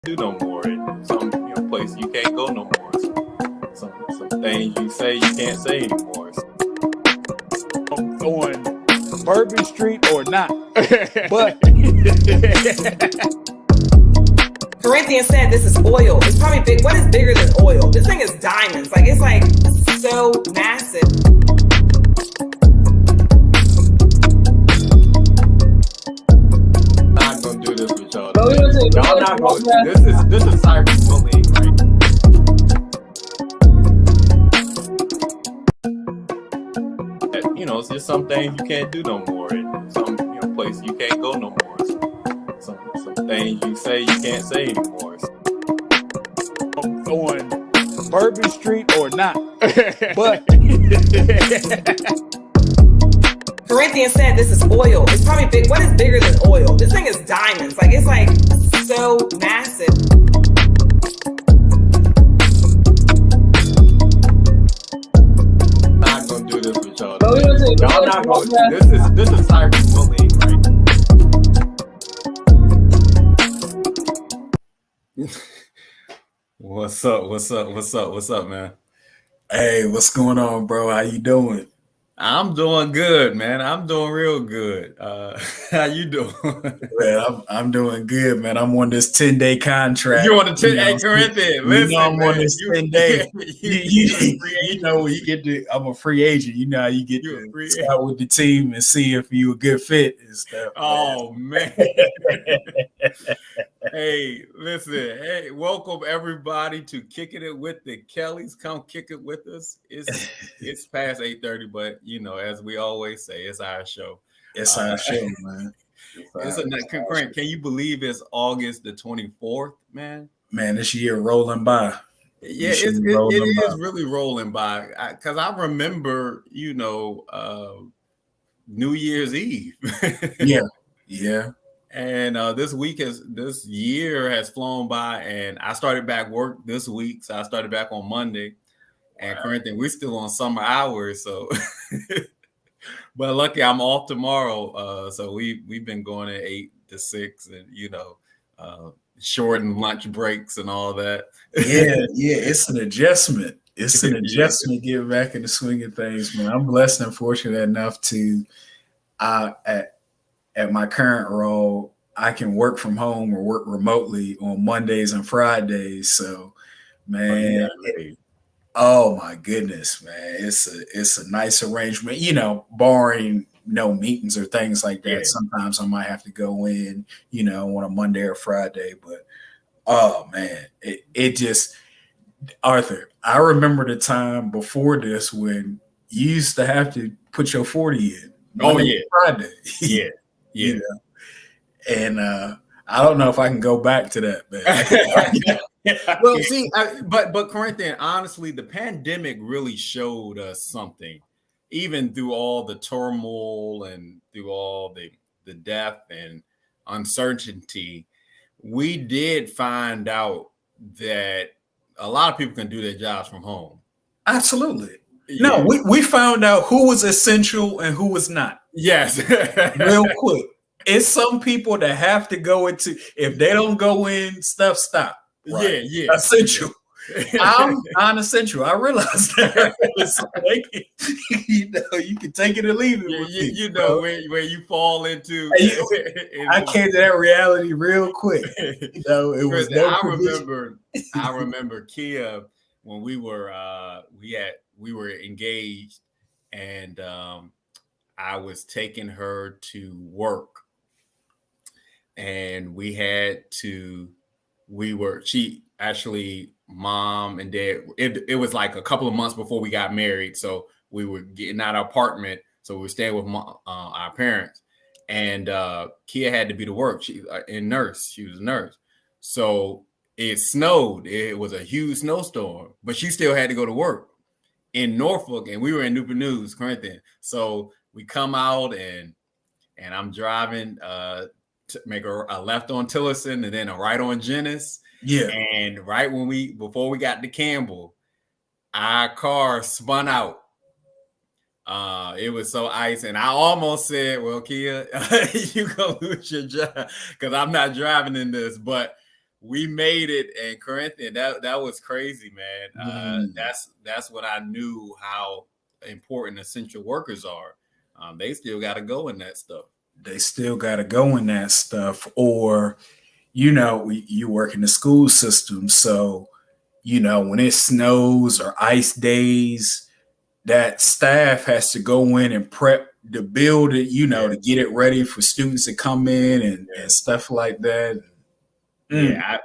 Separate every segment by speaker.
Speaker 1: do no more. And some place you can't go no more. Some things you say you can't say anymore.
Speaker 2: On Bourbon Street or not, but
Speaker 3: Corinthian said this is oil. It's probably big. What is bigger than oil? This thing is diamonds. Like, it's like so massive.
Speaker 1: Not gonna do this with y'all. Y'all not gonna. This is cyberbullying, right? It's just some things you can't do no more. And some place you can't go no more. Some things you say you can't say anymore.
Speaker 2: on Bourbon Street or not, but
Speaker 3: Corinthian said this is oil. It's probably big. What is bigger than oil? This thing is diamonds. Like, it's like so massive.
Speaker 1: Not gonna do this with y'all. Y'all not gonna. This is cyberbullying, right? What's up, man?
Speaker 4: Hey, what's going on, bro? How you doing?
Speaker 1: I'm doing good, man. I'm doing real good. How you doing?
Speaker 4: Man, I'm doing good, man. I'm on this 10-day contract.
Speaker 1: You on the 10? Hey, Corinthian, listen,
Speaker 4: I'm
Speaker 1: man,
Speaker 4: on this 10-day. You get to. I'm a free agent. You know how you get to start with the team and see if you a good fit and stuff.
Speaker 1: Oh man. Hey, listen. Hey, welcome everybody to Kicking It with the Kellys. Come kick it with us. It's past 8:30, but as we always say, it's our show.
Speaker 4: It's our show, man.
Speaker 1: Can you believe it's August the 24th, man?
Speaker 4: Man, this year rolling by.
Speaker 1: Yeah, it is really rolling by. Because I remember, New Year's Eve.
Speaker 4: Yeah.
Speaker 1: And this year has flown by, and I started back work this week. So I started back on Monday. And Corinthian, we're still on summer hours, so but lucky I'm off tomorrow. So we've been going at 8 to 6, and shortened lunch breaks and all that.
Speaker 4: Yeah, it's an adjustment. It's an adjustment getting back in the swing of things, man. I'm blessed and fortunate enough to at my current role, I can work from home or work remotely on Mondays and Fridays. So, man, oh my goodness, man, it's a nice arrangement. Barring no meetings or things like that. Yeah. Sometimes I might have to go in, on a Monday or Friday. But oh man, it just, Arthur, I remember the time before this when you used to have to put your 40 in.
Speaker 1: Monday,
Speaker 4: Friday.
Speaker 1: Yeah.
Speaker 4: And I don't know if I can go back to that, man.
Speaker 1: Well, see, but Corinthian, honestly, the pandemic really showed us something, even through all the turmoil and through all the death and uncertainty. We did find out that a lot of people can do their jobs from home.
Speaker 4: Absolutely. No, we found out who was essential and who was not.
Speaker 1: Yes.
Speaker 4: Real quick. It's some people that have to go into, if they don't go in, stuff stop. Right?
Speaker 1: Yeah.
Speaker 4: Essential. I'm non-essential. I realize that. It's like, you can take it or leave it.
Speaker 1: Where you fall into.
Speaker 4: I came to that reality real quick. It was.
Speaker 1: I remember Kia when we were engaged, and I was taking her to work, and mom and dad, it was like a couple of months before we got married. So we were getting out of our apartment. So we were staying with our parents, and Kia had to be to work. She was a nurse. So it snowed. It was a huge snowstorm, but she still had to go to work in Norfolk, and we were in Newport News, Corinthian. So we come out, and I'm driving to make a left on Tillerson and then a right on Jennings.
Speaker 4: Yeah.
Speaker 1: And right before we got to Campbell, our car spun out. It was so icy, and I almost said, well, Kia, you gonna lose your job because I'm not driving in this. But we made it, and Corinthian, that was crazy, man. That's when I knew how important essential workers are. They still got to go in that stuff.
Speaker 4: They still got to go in that stuff, or you work in the school system, so when it snows or ice days, that staff has to go in and prep the building, to get it ready for students to come in and stuff like that.
Speaker 1: Yeah,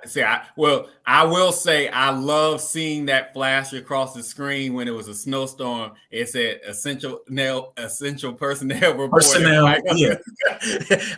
Speaker 1: I will say I love seeing that flash across the screen when it was a snowstorm. It said essential personnel report.
Speaker 4: Yeah.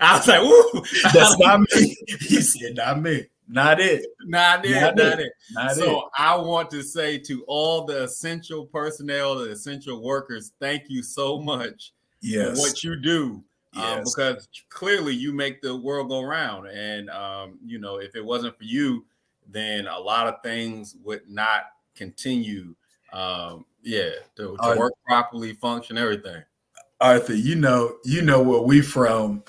Speaker 1: I was like, "Woo!"
Speaker 4: That's not me. He said, "Not me, not it,
Speaker 1: not it." So
Speaker 4: it.
Speaker 1: I want to say to all the essential personnel, the essential workers, thank you so much for what you do. Because clearly you make the world go round, and if it wasn't for you, then a lot of things would not continue. To work properly, function, everything.
Speaker 4: Arthur, you know where we from.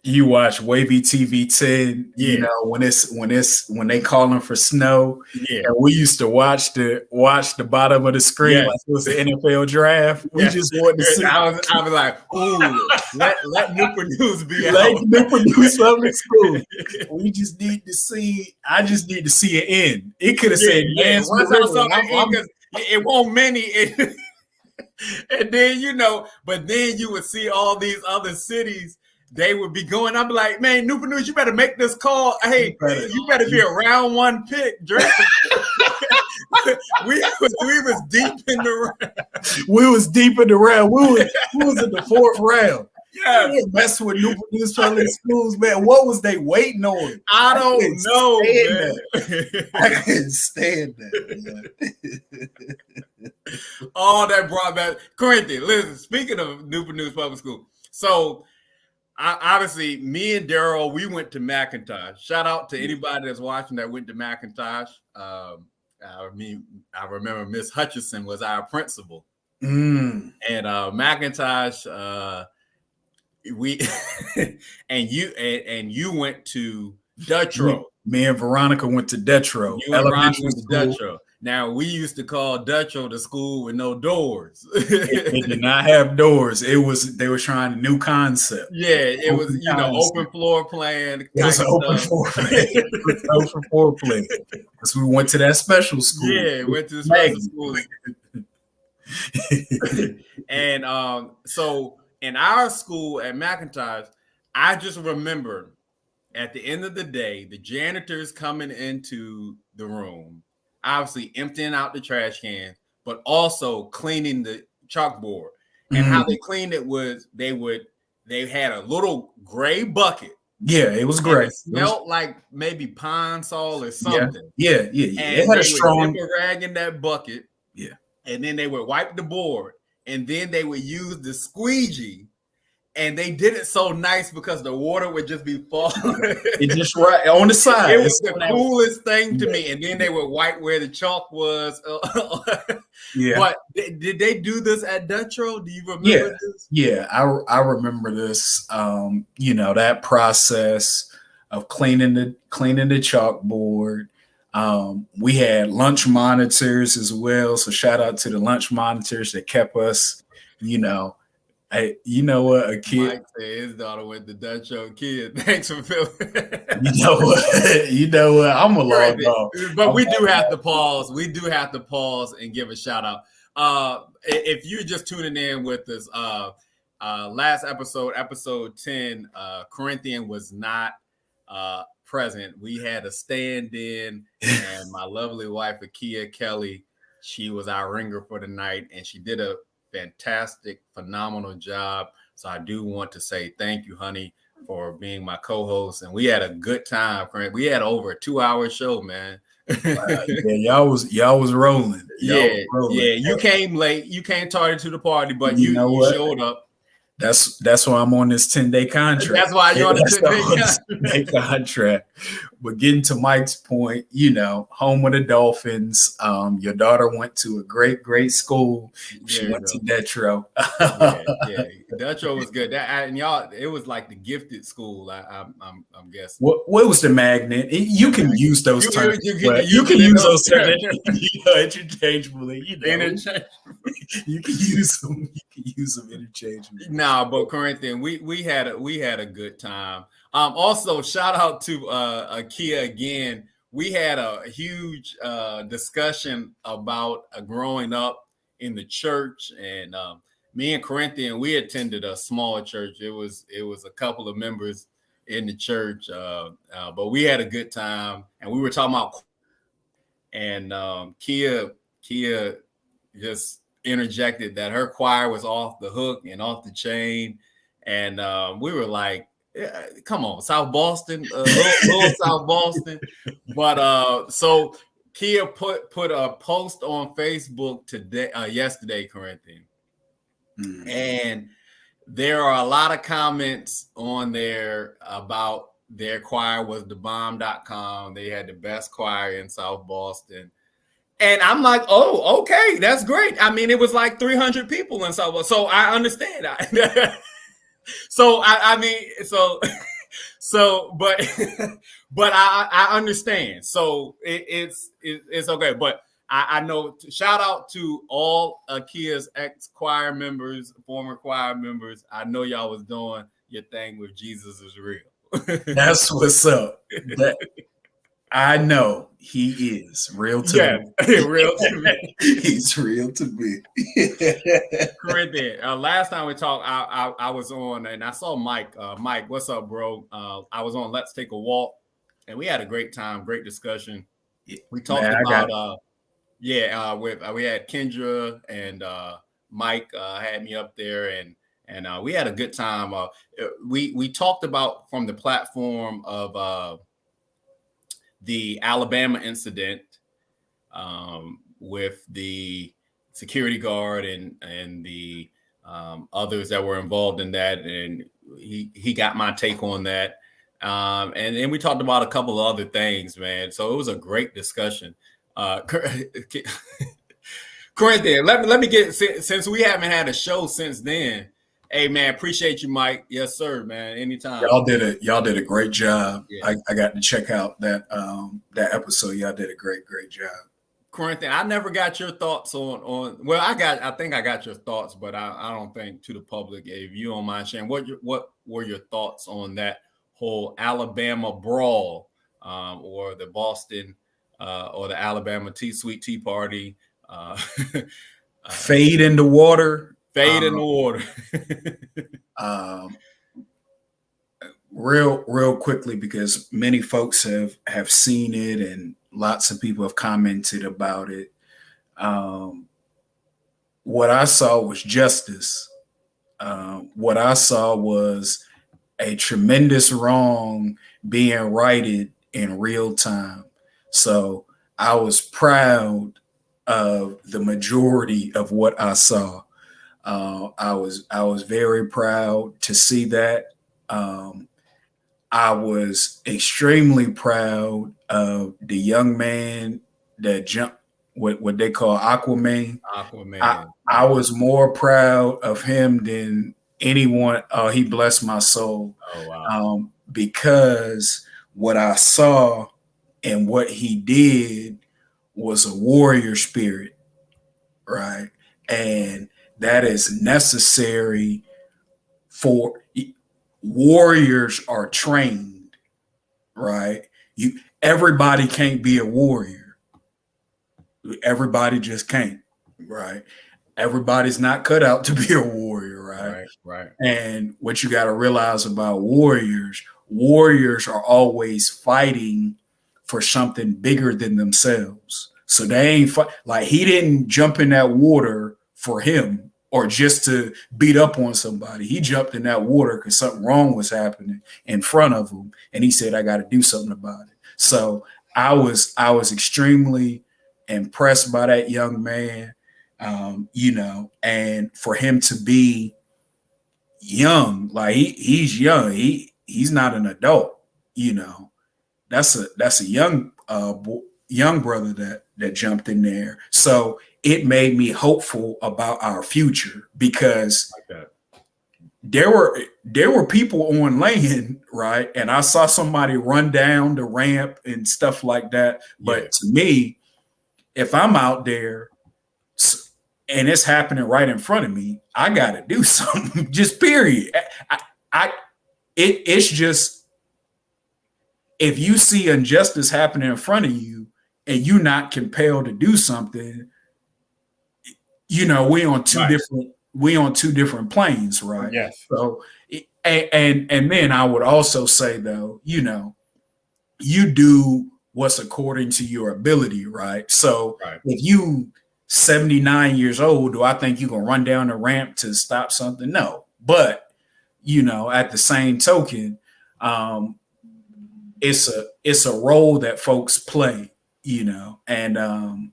Speaker 4: You watch Wavy TV 10, when they calling for snow.
Speaker 1: Yeah.
Speaker 4: And we used to watch the bottom of the screen like it was the NFL draft. We just wanted to see.
Speaker 1: I was like, ooh, let Newport News be out.
Speaker 4: Like Newport News Public School. We just need to see. I just need to see an end. It could have said Dance
Speaker 1: it won't many. And then but then you would see all these other cities. They would be going. I'm like, man, Newport News, you better make this call. Hey, you better be a round one pick. we was deep in the round.
Speaker 4: We was deep in the round. We was in the fourth round.
Speaker 1: Yeah,
Speaker 4: messing with Newport News Public Schools, man. What was they waiting on?
Speaker 1: I don't know, man.
Speaker 4: I couldn't stand that.
Speaker 1: All that brought back Corinthian. Listen, speaking of Newport News Public School, so. Obviously, me and Daryl, we went to McIntosh. Shout out to anybody that's watching that went to McIntosh. I remember Miss Hutchison was our principal. And McIntosh, we and you went to Dutro.
Speaker 4: Me and Veronica went to Dutro.
Speaker 1: You and Veronica went to Dutro. Now, we used to call Dutro the school with no doors.
Speaker 4: It did not have doors. They were trying a new concept.
Speaker 1: Yeah, it was open floor plan.
Speaker 4: It was an open floor plan. Open floor plan. Because we went to that special school.
Speaker 1: Yeah, went to the special school. And so in our school at McIntosh, I just remember at the end of the day, the janitors coming into the room, obviously emptying out the trash can, but also cleaning the chalkboard. And how they cleaned it was they had a little gray bucket.
Speaker 4: Yeah, it was gray.
Speaker 1: It smelled like maybe pine sol or something.
Speaker 4: Yeah.
Speaker 1: And
Speaker 4: it had a strong
Speaker 1: dip a rag in that bucket.
Speaker 4: Yeah.
Speaker 1: And then they would wipe the board, and then they would use the squeegee. And they did it so nice because the water would just be falling.
Speaker 4: It just right on the side.
Speaker 1: It was the coolest thing to me. And then they would wipe where the chalk was.
Speaker 4: Yeah.
Speaker 1: But did they do this at Dutro? Do you remember this?
Speaker 4: Yeah, I remember this. That process of cleaning the chalkboard. We had lunch monitors as well. So shout out to the lunch monitors that kept us, Hey, you know what? A kid.
Speaker 1: Mike said his daughter went to Dutro. Kid, thanks for filming.
Speaker 4: You know what? I'm a long dog.
Speaker 1: But we do have to pause. We do have to pause and give a shout out. If you're just tuning in with us, last episode 10, Corinthian was not present. We had a stand-in, and my lovely wife, Akia Kelly, she was our ringer for the night, and she did a fantastic, phenomenal job. So I do want to say thank you, honey, for being my co-host. And we had a good time, Frank. We had over a 2-hour show, man.
Speaker 4: Y'all was rolling.
Speaker 1: You came late. You came tardy to the party, but you showed up.
Speaker 4: That's why I'm on this 10-day contract.
Speaker 1: That's why you're on the
Speaker 4: 10-day contract. But getting to Mike's point, home with the Dolphins. Your daughter went to a great school. She went to Detro.
Speaker 1: yeah. Detro was good. And y'all, it was like the gifted school. I'm guessing.
Speaker 4: What was the magnet? You can use those terms. You can use those terms interchangeably. You can use them. You can use them interchangeably.
Speaker 1: Nah, but Corinthian, we had a good time. Also, shout out to Akia again. We had a huge discussion about growing up in the church, and me and Corinthian, we attended a smaller church. It was a couple of members in the church, but we had a good time, and we were talking about, and Kia just interjected that her choir was off the hook and off the chain, and we were like, come on, South Boston, little South Boston. But so Kia put a post on Facebook yesterday, Corinthian, and there are a lot of comments on there about their choir was thebomb.com. They had the best choir in South Boston. And I'm like, oh, okay, that's great. I mean, it was like 300 people in South Boston, so I understand. But I understand. So it's okay. But I know. Shout out to all Akia's ex-choir members, former choir members. I know y'all was doing your thing with Jesus is Real.
Speaker 4: That's what's up. I know he is real to me.
Speaker 1: Real to me.
Speaker 4: He's real to me.
Speaker 1: Corinthian, last time we talked, I was on and I saw Mike. Mike, what's up, bro? I was on Let's Take a Walk, and we had a great time, great discussion. We talked about we had Kendra and Mike had me up there, and we had a good time. We talked about from the platform of the Alabama incident with the security guard and the others that were involved in that, and he got my take on that. And then we talked about a couple of other things, man. So it was a great discussion. Corinthian, let me get, since we haven't had a show since then. Hey man, appreciate you, Mike. Yes, sir, man. Anytime.
Speaker 4: Y'all did a great job. Yeah. I got to check out that episode. Y'all did a great job.
Speaker 1: Corinthian, I never got your thoughts on. Well, I think I got your thoughts, but I don't think to the public. If you don't mind sharing, what were your thoughts on that whole Alabama brawl, or the Boston, or the Alabama Sweet Tea Party?
Speaker 4: Fade in the water.
Speaker 1: Fade in the water.
Speaker 4: Real quickly, because many folks have seen it and lots of people have commented about it. What I saw was justice. What I saw was a tremendous wrong being righted in real time. So I was proud of the majority of what I saw. I was very proud to see that. I was extremely proud of the young man that jumped, what they call Aquaman. I was more proud of him than anyone. He blessed my soul.
Speaker 1: Oh, wow.
Speaker 4: Because what I saw and what he did was a warrior spirit, right? And that is necessary for warriors are trained, right? Everybody can't be a warrior. Everybody just can't, right? Everybody's not cut out to be a warrior,
Speaker 1: right?
Speaker 4: And what you got to realize about warriors are always fighting for something bigger than themselves. So they ain't like he didn't jump in that water for him or just to beat up on somebody. He jumped in that water because something wrong was happening in front of him, and he said, "I got to do something about it." So I was extremely impressed by that young man, and for him to be young, like he's young. He's not an adult, you know. That's a young young brother that jumped in there. So it made me hopeful about our future because there were people on land, right? And I saw somebody run down the ramp and stuff like that. But to me, if I'm out there and it's happening right in front of me, I got to do something. Just period. It's just, if you see injustice happening in front of you and you're not compelled to do something, you know, we on two different planes, right?
Speaker 1: Yes.
Speaker 4: So, and then I would also say though, you know, you do what's according to your ability, right? So if you 79 years old, do I think you can run down the ramp to stop something? No. But, you know, at the same token, it's a role that folks play, you know, and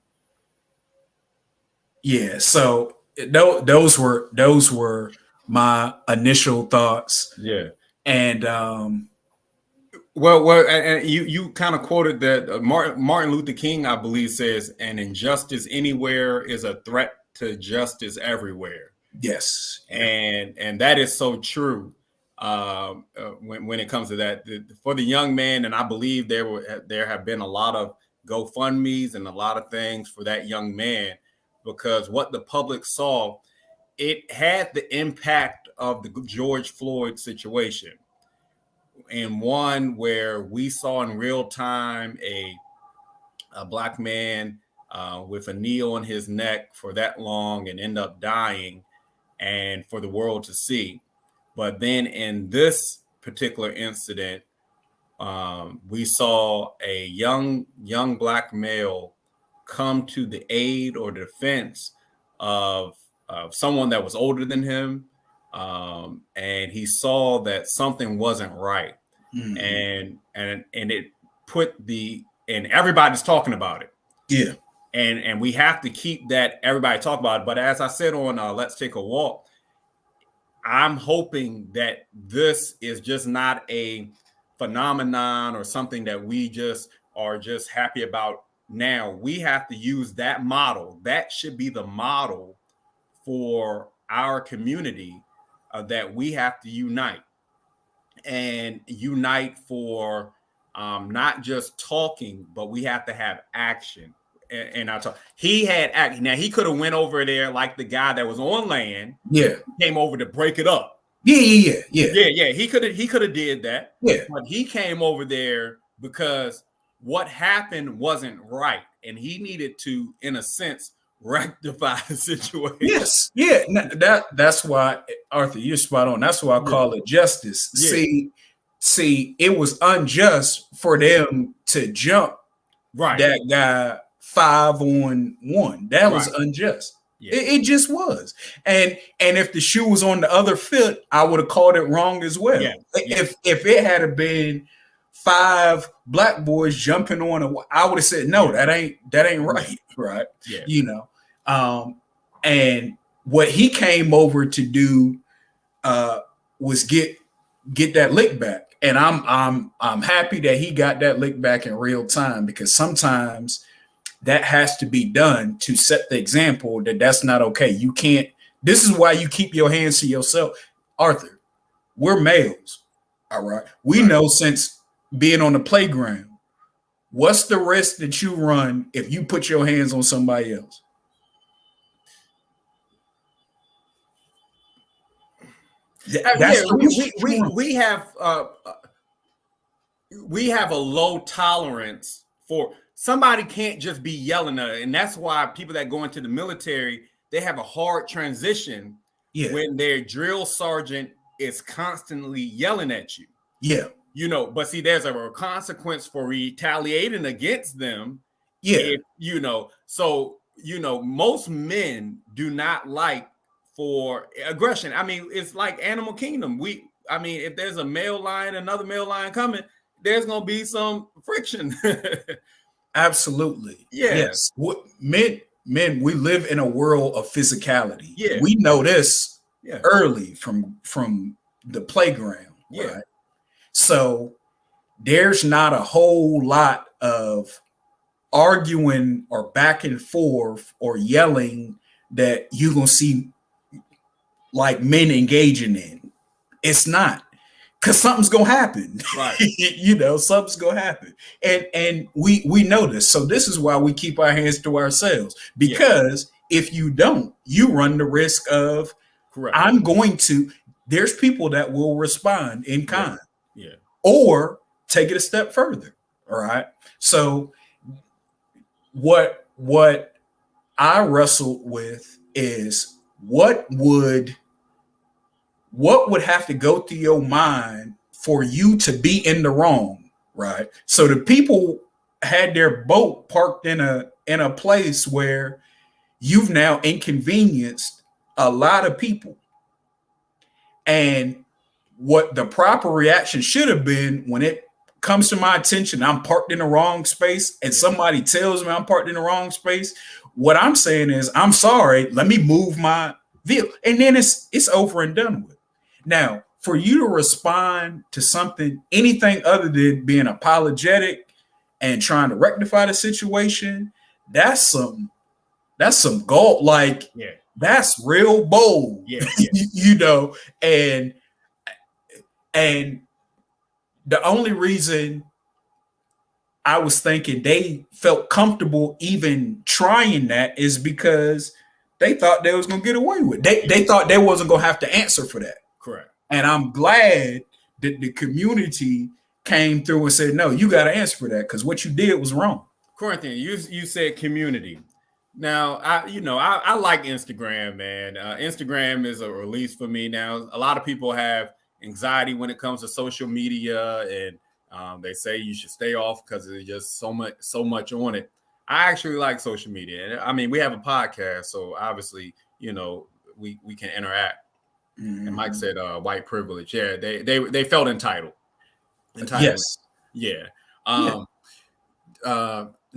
Speaker 4: yeah. So those were my initial thoughts.
Speaker 1: Yeah,
Speaker 4: and
Speaker 1: well, and you kind of quoted that Martin Luther King, I believe, says, "An injustice anywhere is a threat to justice everywhere."
Speaker 4: Yes,
Speaker 1: and that is so true. When it comes to that, for the young man, and I believe there have been a lot of GoFundMe's and a lot of things for that young man, because what the public saw, it had the impact of the George Floyd situation, and one where we saw in real time a black man with a knee on his neck for that long and end up dying, and for the world to see. But then in this particular incident, we saw a young black male come to the aid or defense of someone that was older than him, and he saw that something wasn't right, and it put and everybody's talking about it.
Speaker 4: Yeah,
Speaker 1: and we have to keep that everybody talk about it. But as I said on Let's Take a Walk, I'm hoping that this is just not a phenomenon or something that we just are just happy about now. We have to use that model. That should be the model for our community, that we have to unite for not just talking, but we have to have action. And I talk. He had action. Now he could have went over there like the guy that was on land.
Speaker 4: Yeah,
Speaker 1: came over to break it up.
Speaker 4: Yeah.
Speaker 1: He could have did that.
Speaker 4: Yeah,
Speaker 1: but he came over there because what happened wasn't right, and he needed to, in a sense, rectify the situation.
Speaker 4: Yes, yeah. That's why, Arthur, you're spot on. That's why I call it justice. Yeah. See, it was unjust for them to jump that guy 5-on-1. That was unjust. Yeah. It just was. And if the shoe was on the other foot, I would have called it wrong as well. Yeah. If it had been 5 black boys jumping on I would have said, no, that ain't right. Right.
Speaker 1: Yeah.
Speaker 4: You know. And what he came over to do was get that lick back. And I'm happy that he got that lick back in real time, because sometimes that has to be done to set the example that that's not okay. You can't. This is why you keep your hands to yourself. Arthur, we're males. All right. We know, since being on the playground, what's the risk that you run if you put your hands on somebody else?
Speaker 1: We have a low tolerance for. Somebody can't just be yelling at it. And that's why people that go into the military, they have a hard transition when their drill sergeant is constantly yelling at you.
Speaker 4: Yeah.
Speaker 1: You know, but see, there's a consequence for retaliating against them.
Speaker 4: Yeah.
Speaker 1: If, you know, so, you know, most men do not like for aggression. I mean, it's like Animal Kingdom. If there's a male lion, another male lion coming, there's going to be some friction.
Speaker 4: Absolutely.
Speaker 1: Yeah.
Speaker 4: Yes. Men, we live in a world of physicality.
Speaker 1: Yeah.
Speaker 4: We know this. early from the playground.
Speaker 1: Yeah.
Speaker 4: Right? So there's not a whole lot of arguing or back and forth or yelling that you're going to see like men engaging in. It's not. Because something's gonna happen,
Speaker 1: right?
Speaker 4: Something's gonna happen, and we know this. So this is why we keep our hands to ourselves. Because if you don't, you run the risk of,
Speaker 1: correct.
Speaker 4: There's people that will respond in kind,
Speaker 1: yeah,
Speaker 4: or take it a step further. All right. So what I wrestled with is what would have to go through your mind for you to be in the wrong, right? So the people had their boat parked in a place where you've now inconvenienced a lot of people. And what the proper reaction should have been when it comes to my attention, I'm parked in the wrong space, and somebody tells me I'm parked in the wrong space, what I'm saying is, I'm sorry, let me move my vehicle. And then it's over and done with. Now, for you to respond to something, anything other than being apologetic and trying to rectify the situation, that's some gold. Like, that's real bold. And the only reason I was thinking they felt comfortable even trying that is because they thought they was gonna get away with it. They thought they wasn't gonna have to answer for that.
Speaker 1: Correct. And
Speaker 4: I'm glad that the community came through and said, no, you got to answer for that because what you did was wrong.
Speaker 1: Corinthian, you said community. Now, I like Instagram, man. Instagram is a release for me now. A lot of people have anxiety when it comes to social media, and they say you should stay off because there's just so much on it. I actually like social media. I mean, we have a podcast, so obviously, we can interact. Mm-hmm. And Mike said white privilege. Yeah, they felt entitled.
Speaker 4: Yes.
Speaker 1: Yeah.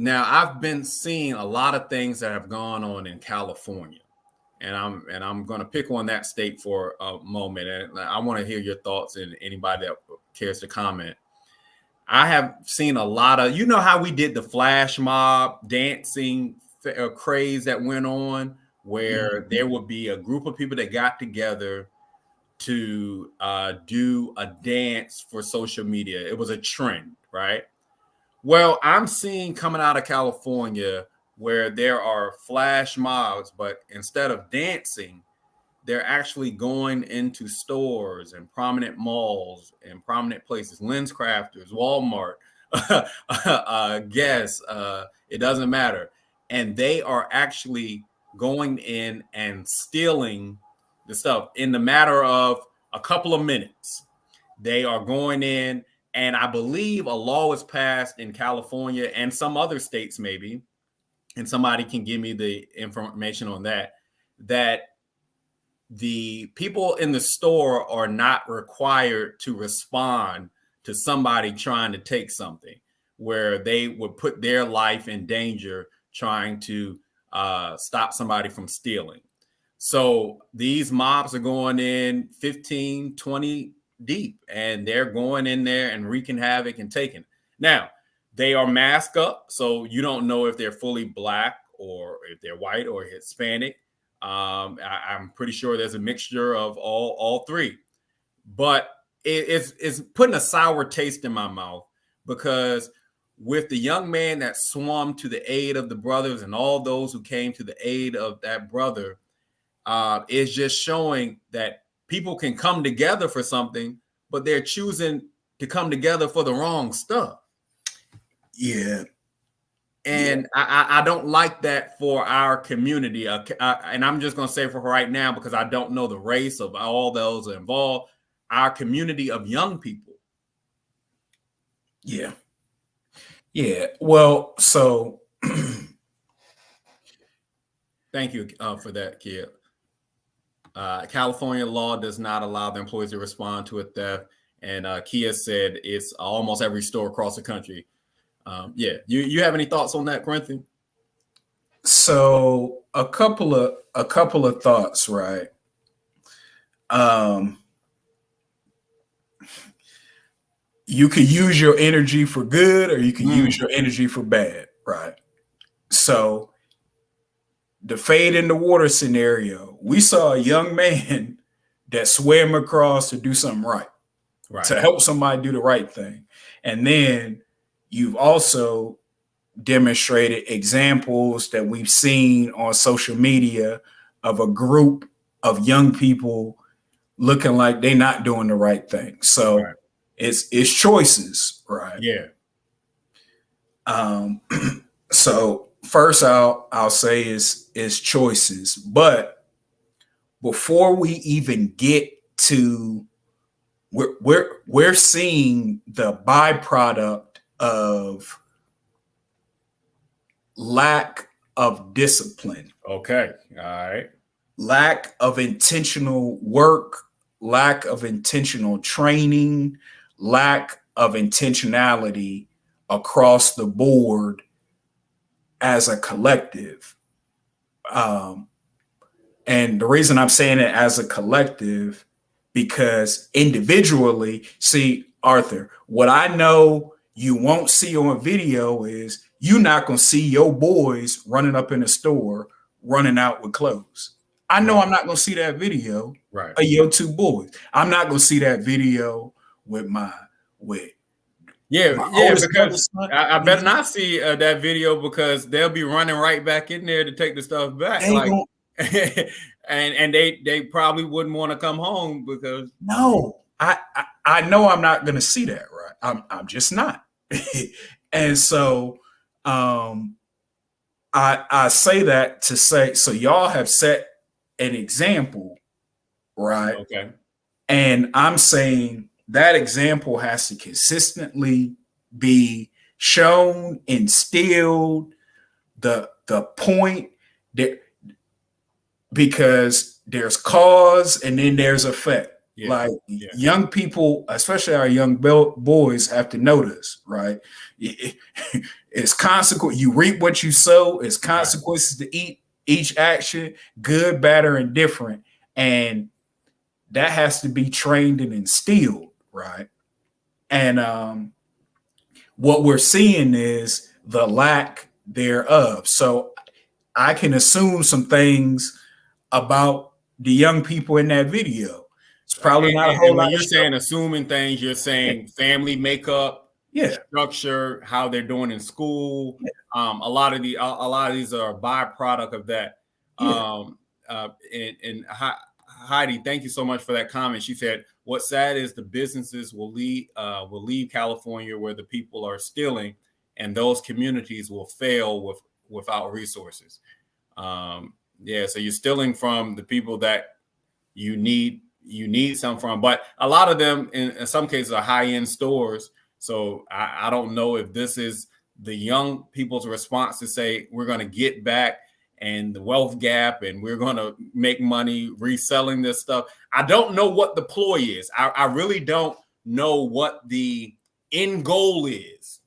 Speaker 1: Now I've been seeing a lot of things that have gone on in California, and I'm going to pick on that state for a moment, and I want to hear your thoughts and anybody that cares to comment. I have seen a lot of, how we did the flash mob dancing craze that went on, where there would be a group of people that got together to do a dance for social media. It was a trend, right? Well, I'm seeing coming out of California where there are flash mobs, but instead of dancing, they're actually going into stores and prominent malls and prominent places, lens crafters, Walmart, Guess, it doesn't matter. And they are actually going in and stealing the stuff in the matter of a couple of minutes. They are going in, and I believe a law was passed in California and some other states maybe, and somebody can give me the information on that the people in the store are not required to respond to somebody trying to take something, where they would put their life in danger trying to stop somebody from stealing. So these mobs are going in 15, 20 deep, and they're going in there and wreaking havoc and taking. Now, they are masked up, so you don't know if they're fully black or if they're white or Hispanic. I'm pretty sure there's a mixture of all three, but it's putting a sour taste in my mouth, because with the young man that swam to the aid of the brothers and all those who came to the aid of that brother, is just showing that people can come together for something, but they're choosing to come together for the wrong stuff.
Speaker 4: Yeah.
Speaker 1: And I don't like that for our community. And I'm just going to say for right now, because I don't know the race of all those involved, our community of young people.
Speaker 4: Yeah. Yeah. Well, so
Speaker 1: thank you for that, kid. California law does not allow the employees to respond to a theft. And Kia said it's almost every store across the country. You have any thoughts on that, Corinthian?
Speaker 4: So a couple of thoughts, right? You could use your energy for good, or you can use your energy for bad, right? So the fade in the water scenario, we saw a young man that swam across to do something right, to help somebody do the right thing. And then you've also demonstrated examples that we've seen on social media of a group of young people looking like they're not doing the right thing. So it's choices, right?
Speaker 1: Yeah.
Speaker 4: So first I'll say is choices. But before we even get to we're seeing the byproduct of lack of discipline.
Speaker 1: Okay. All right.
Speaker 4: Lack of intentional work, lack of intentional training, lack of intentionality across the board as a collective. And the reason I'm saying it as a collective, because individually, see, Arthur, what I know you won't see on video is you're not going to see your boys running up in the store, running out with clothes. I know I'm not going to see that video of your two boys. I'm not going to see that video with
Speaker 1: because I better not see that video, because they'll be running right back in there to take the stuff back. And they probably wouldn't want to come home because
Speaker 4: I know I'm not going to see that, right? I'm just not. And so I say that to say, so y'all have set an example, right?
Speaker 1: Okay. And
Speaker 4: I'm saying that example has to consistently be shown, instilled, the point that, because there's cause and then there's effect. Young people, especially our young boys, have to know this, right? It's consequence. You reap what you sow. It's consequences to each action, good, bad, or indifferent. And that has to be trained and instilled, right? And what we're seeing is the lack thereof. So I can assume some things about the young people in that video. It's probably not a whole lot.
Speaker 1: When you're saying assuming things, you're saying family makeup, structure, how they're doing in school. A lot of these are a byproduct of that. And Heidi, thank you so much for that comment. She said, "What's sad is the businesses will leave California where the people are stealing, and those communities will fail without resources." So you're stealing from the people that you need some from, but a lot of them in some cases are high-end stores. So I don't know if this is the young people's response to say we're going to get back and the wealth gap and we're going to make money reselling this stuff. I don't know what the ploy is. I really don't know what the end goal is.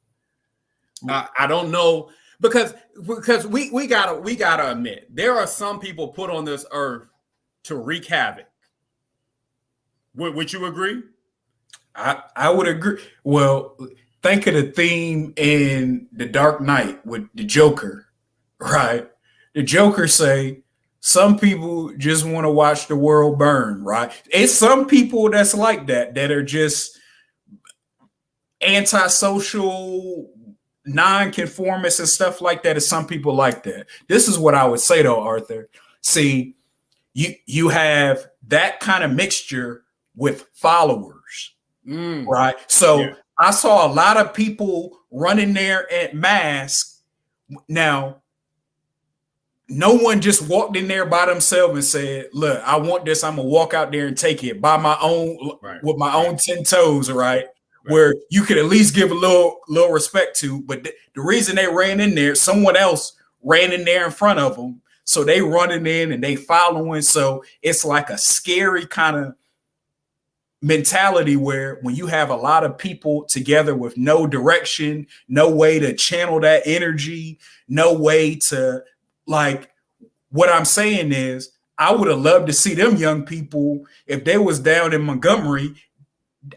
Speaker 1: I don't know, because we gotta admit, there are some people put on this earth to wreak havoc. Would you agree?
Speaker 4: I would agree. Well, think of the theme in The Dark Knight with the Joker, right? The Joker say some people just want to watch the world burn, right? It's some people that's like that are just antisocial, non-conformists and stuff like that. Is some people like that. This is what I would say though, Arthur. See, you have that kind of mixture with followers, right? So I saw a lot of people running there at mask. Now, no one just walked in there by themselves and said, "Look, I want this. I'm gonna walk out there and take it by my own, with my own 10 toes," right? Where you could at least give a little respect to. But the reason they ran in there, someone else ran in there in front of them, so they running in and they following. So it's like a scary kind of mentality where when you have a lot of people together with no direction, no way to channel that energy, no way to, like, what I'm saying is, I would have loved to see them young people if they was down in Montgomery.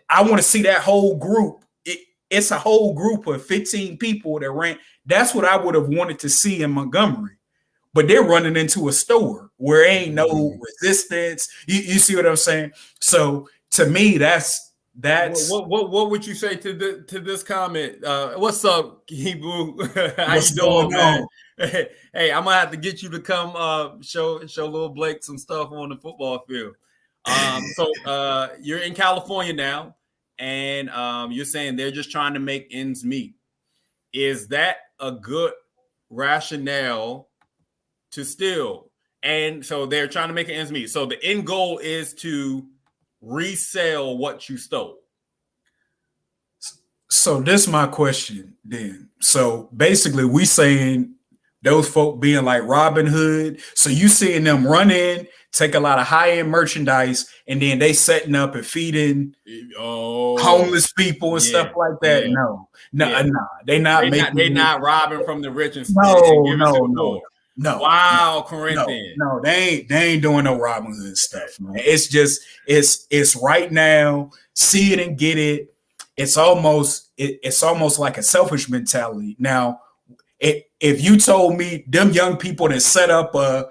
Speaker 4: I want to see that whole group. It's a whole group of 15 people that ran. That's what I would have wanted to see in Montgomery. But they're running into a store where ain't no resistance. You see what I'm saying? So to me, that's
Speaker 1: what would you say to this comment? What's up, Hebrew? How
Speaker 4: what's
Speaker 1: you doing, man?
Speaker 4: on?
Speaker 1: Hey, I'm gonna have to get you to come show little Blake some stuff on the football field. So you're in California now, and you're saying they're just trying to make ends meet. Is that a good rationale to steal? And so they're trying to make ends meet. So the end goal is to resell what you stole.
Speaker 4: So this is my question then. So basically we saying those folk being like Robin Hood. So you seeing them run in, take a lot of high-end merchandise, and then they setting up and feeding homeless people and stuff like that. Yeah. No. They
Speaker 1: not robbing from the rich and
Speaker 4: no.
Speaker 1: Wow, Corinthian.
Speaker 4: No, they ain't doing no Robin Hood stuff, man. It's just it's right now, see it and get it. It's almost like a selfish mentality. Now, if you told me them young people that set up a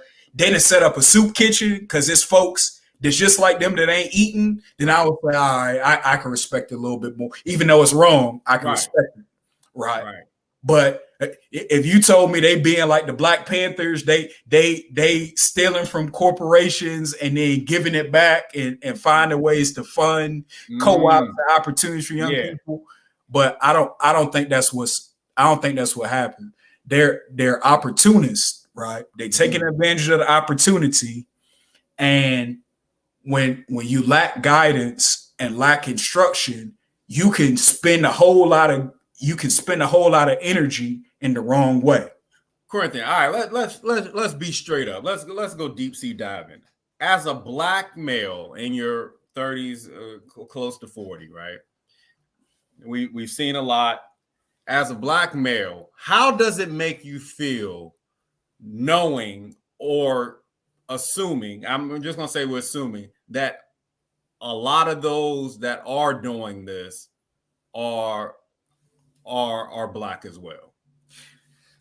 Speaker 4: soup kitchen because it's folks that's just like them that ain't eating, then I would say, all right, I can respect it a little bit more. Even though it's wrong, I can respect it. Right. But if you told me they being like the Black Panthers, they stealing from corporations and then giving it back and finding ways to fund co-ops and opportunities for young people. But I don't think that's what happened. They're opportunists, right? They taking advantage of the opportunity, and when you lack guidance and lack instruction, you can spend a whole lot of energy in the wrong way.
Speaker 1: Corinthian, all right, let's be straight up. Let's go deep sea diving. As a Black male in your 30s, close to 40, right? We've seen a lot. As a Black male, how does it make you feel knowing or assuming, I'm just going to say we're assuming, that a lot of those that are doing this are Black as well?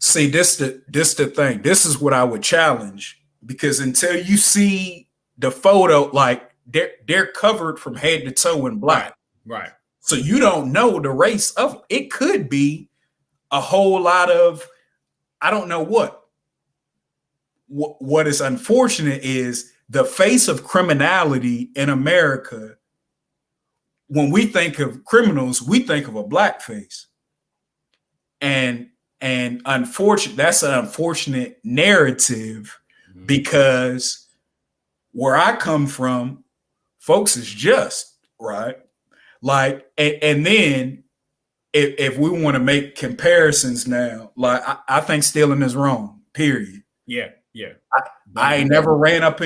Speaker 4: See, this the thing. This is what I would challenge, because until you see the photo, like they're covered from head to toe in black.
Speaker 1: Right.
Speaker 4: So you don't know the race of it. It could be a whole lot of, I don't know what. What is unfortunate is the face of criminality in America. When we think of criminals, we think of a Black face. And that's an unfortunate narrative, because where I come from, folks is just, right? Like, and then if we want to make comparisons now, like I think stealing is wrong, period.
Speaker 1: Yeah.
Speaker 4: I've never run up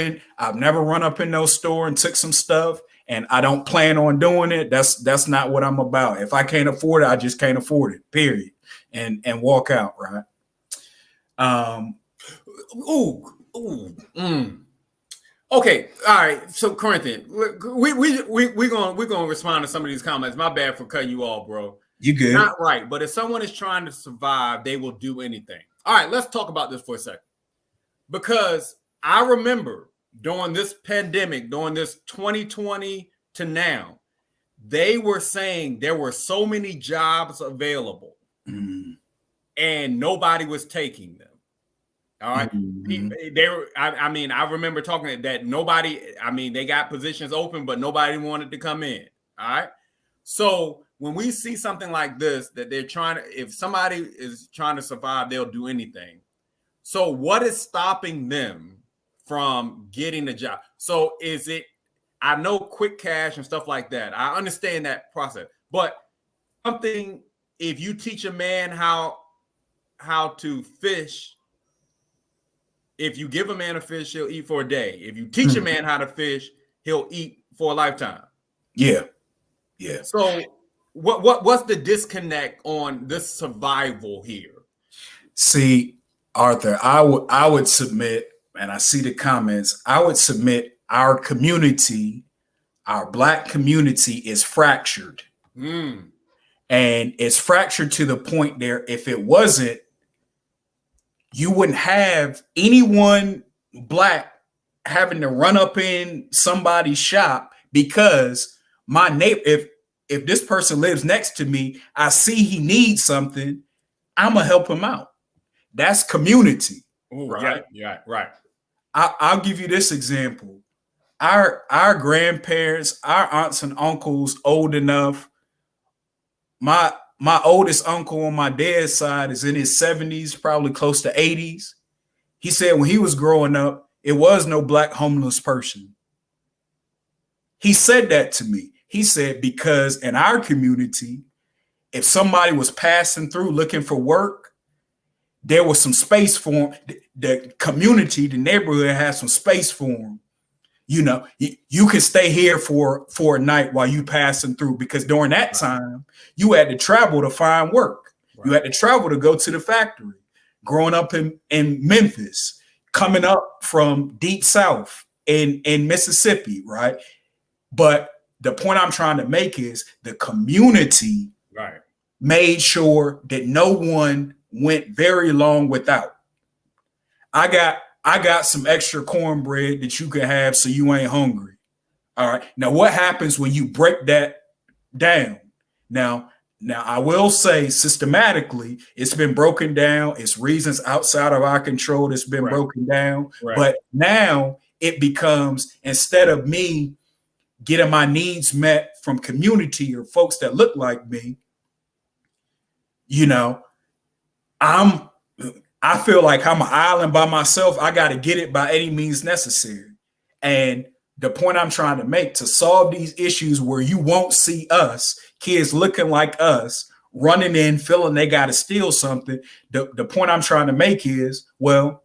Speaker 4: in no store and took some stuff, and I don't plan on doing it. That's not what I'm about. If I can't afford it, I just can't afford it, period. And walk out, right?
Speaker 1: Okay, all right. So Corinthian, we're gonna respond to some of these comments. My bad for cutting you off, bro.
Speaker 4: You good?
Speaker 1: Not right, but if someone is trying to survive, they will do anything. All right, let's talk about this for a second, because I remember during this pandemic, during this 2020 to now, they were saying there were so many jobs available. And nobody was taking them. All right. They were, I remember talking that nobody, they got positions open, but nobody wanted to come in. All right. So when we see something like this, that they're trying to, if somebody is trying to survive, they'll do anything. So what is stopping them from getting a job? So is it, I know quick cash and stuff like that. I understand that process, but something, if you teach a man how to fish, if you give a man a fish, he'll eat for a day. If you teach a man how to fish, he'll eat for a lifetime. Yeah. So what's the disconnect on this survival here?
Speaker 4: See, Arthur, I would submit and I see the comments, I would submit our community, our Black community, is fractured. And it's fractured to the point there, if it wasn't, you wouldn't have anyone Black having to run up in somebody's shop because my neighbor, if this person lives next to me, I see he needs something, I'm gonna help him out. That's community.
Speaker 1: Ooh,
Speaker 4: right?
Speaker 1: Yeah, right.
Speaker 4: I'll give you this example. Our grandparents, our aunts and uncles old enough. My oldest uncle on my dad's side is in his 70s, probably close to 80s. He said when he was growing up, it was no Black homeless person. He said that to me. He said, because in our community, if somebody was passing through looking for work, there was some space for them. The community, the neighborhood has some space for them. You know, you can stay here for a night while you passing through, because during that time, you had to travel to find work. Right. You had to travel to go to the factory. Growing up in Memphis, coming up from deep south in Mississippi, right? But the point I'm trying to make is the community made sure that no one went very long without. I got some extra cornbread that you can have so you ain't hungry. All right. Now, what happens when you break that down? Now I will say systematically, it's been broken down. It's reasons outside of our control that's been broken down. Right. But now it becomes, instead of me getting my needs met from community or folks that look like me, you know, I feel like I'm an island by myself. I got to get it by any means necessary. And the point I'm trying to make, to solve these issues where you won't see us, kids looking like us, running in, feeling they got to steal something. The point I'm trying to make is, well,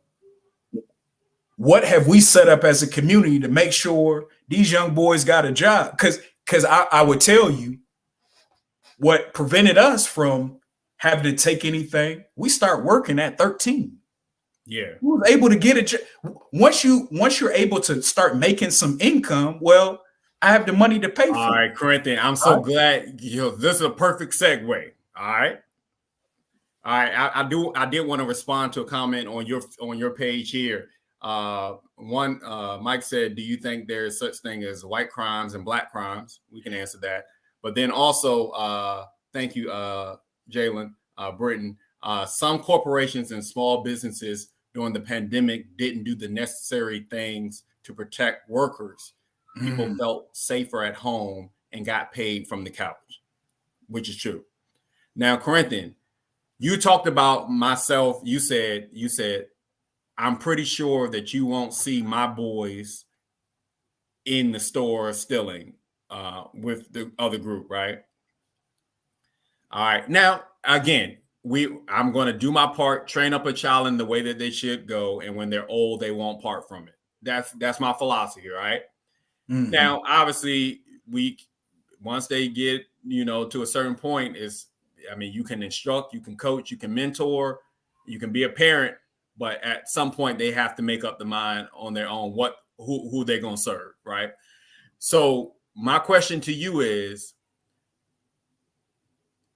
Speaker 4: what have we set up as a community to make sure these young boys got a job? Because I would tell you what prevented us from having to take anything. We start working at 13.
Speaker 1: Yeah.
Speaker 4: We was able to get a job. Once you're able to start making some income, well, I have the money to pay for it.
Speaker 1: All right, Corinthian, I'm so glad this is a perfect segue. All right. I did want to respond to a comment on your page here. Mike said, do you think there's such thing as white crimes and Black crimes? We can answer that. But then also, thank you, Jalen, Britton. Some corporations and small businesses during the pandemic didn't do the necessary things to protect workers. People felt safer at home and got paid from the couch, which is true. Now, Corinthian, you talked about myself. You said, I'm pretty sure that you won't see my boys in the store stealing with the other group, right? All right. Now, again, I'm going to do my part, train up a child in the way that they should go, and when they're old, they won't part from it. That's my philosophy, right? Now, obviously, once they get, to a certain point, you can instruct, you can coach, you can mentor, you can be a parent, but at some point they have to make up the mind on their own who they're going to serve, right? So my question to you is,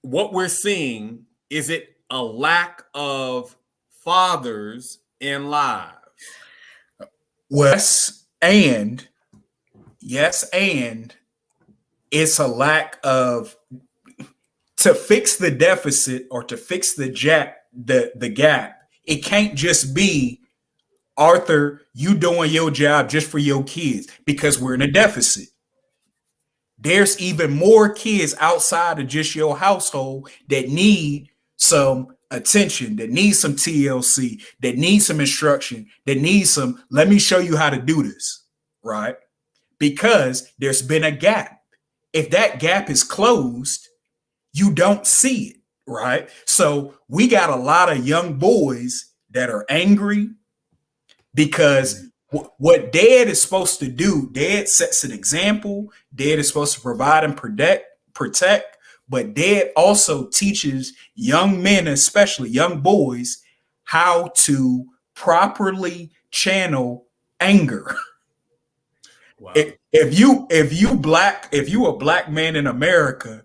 Speaker 1: what we're seeing, is it a lack of fathers in lives?
Speaker 4: Yes, and it's a lack of, to fix the deficit or to fix the gap. It can't just be, Arthur, you doing your job just for your kids, because we're in a deficit. There's even more kids outside of just your household that need some attention, that need some TLC, that need some instruction, that need some, let me show you how to do this, right? Because there's been a gap. If that gap is closed, you don't see it, right? So we got a lot of young boys that are angry because what dad is supposed to do, dad sets an example. Dad is supposed to provide and protect, but dad also teaches young men, especially young boys, how to properly channel anger.
Speaker 1: Wow.
Speaker 4: If you a black man in America,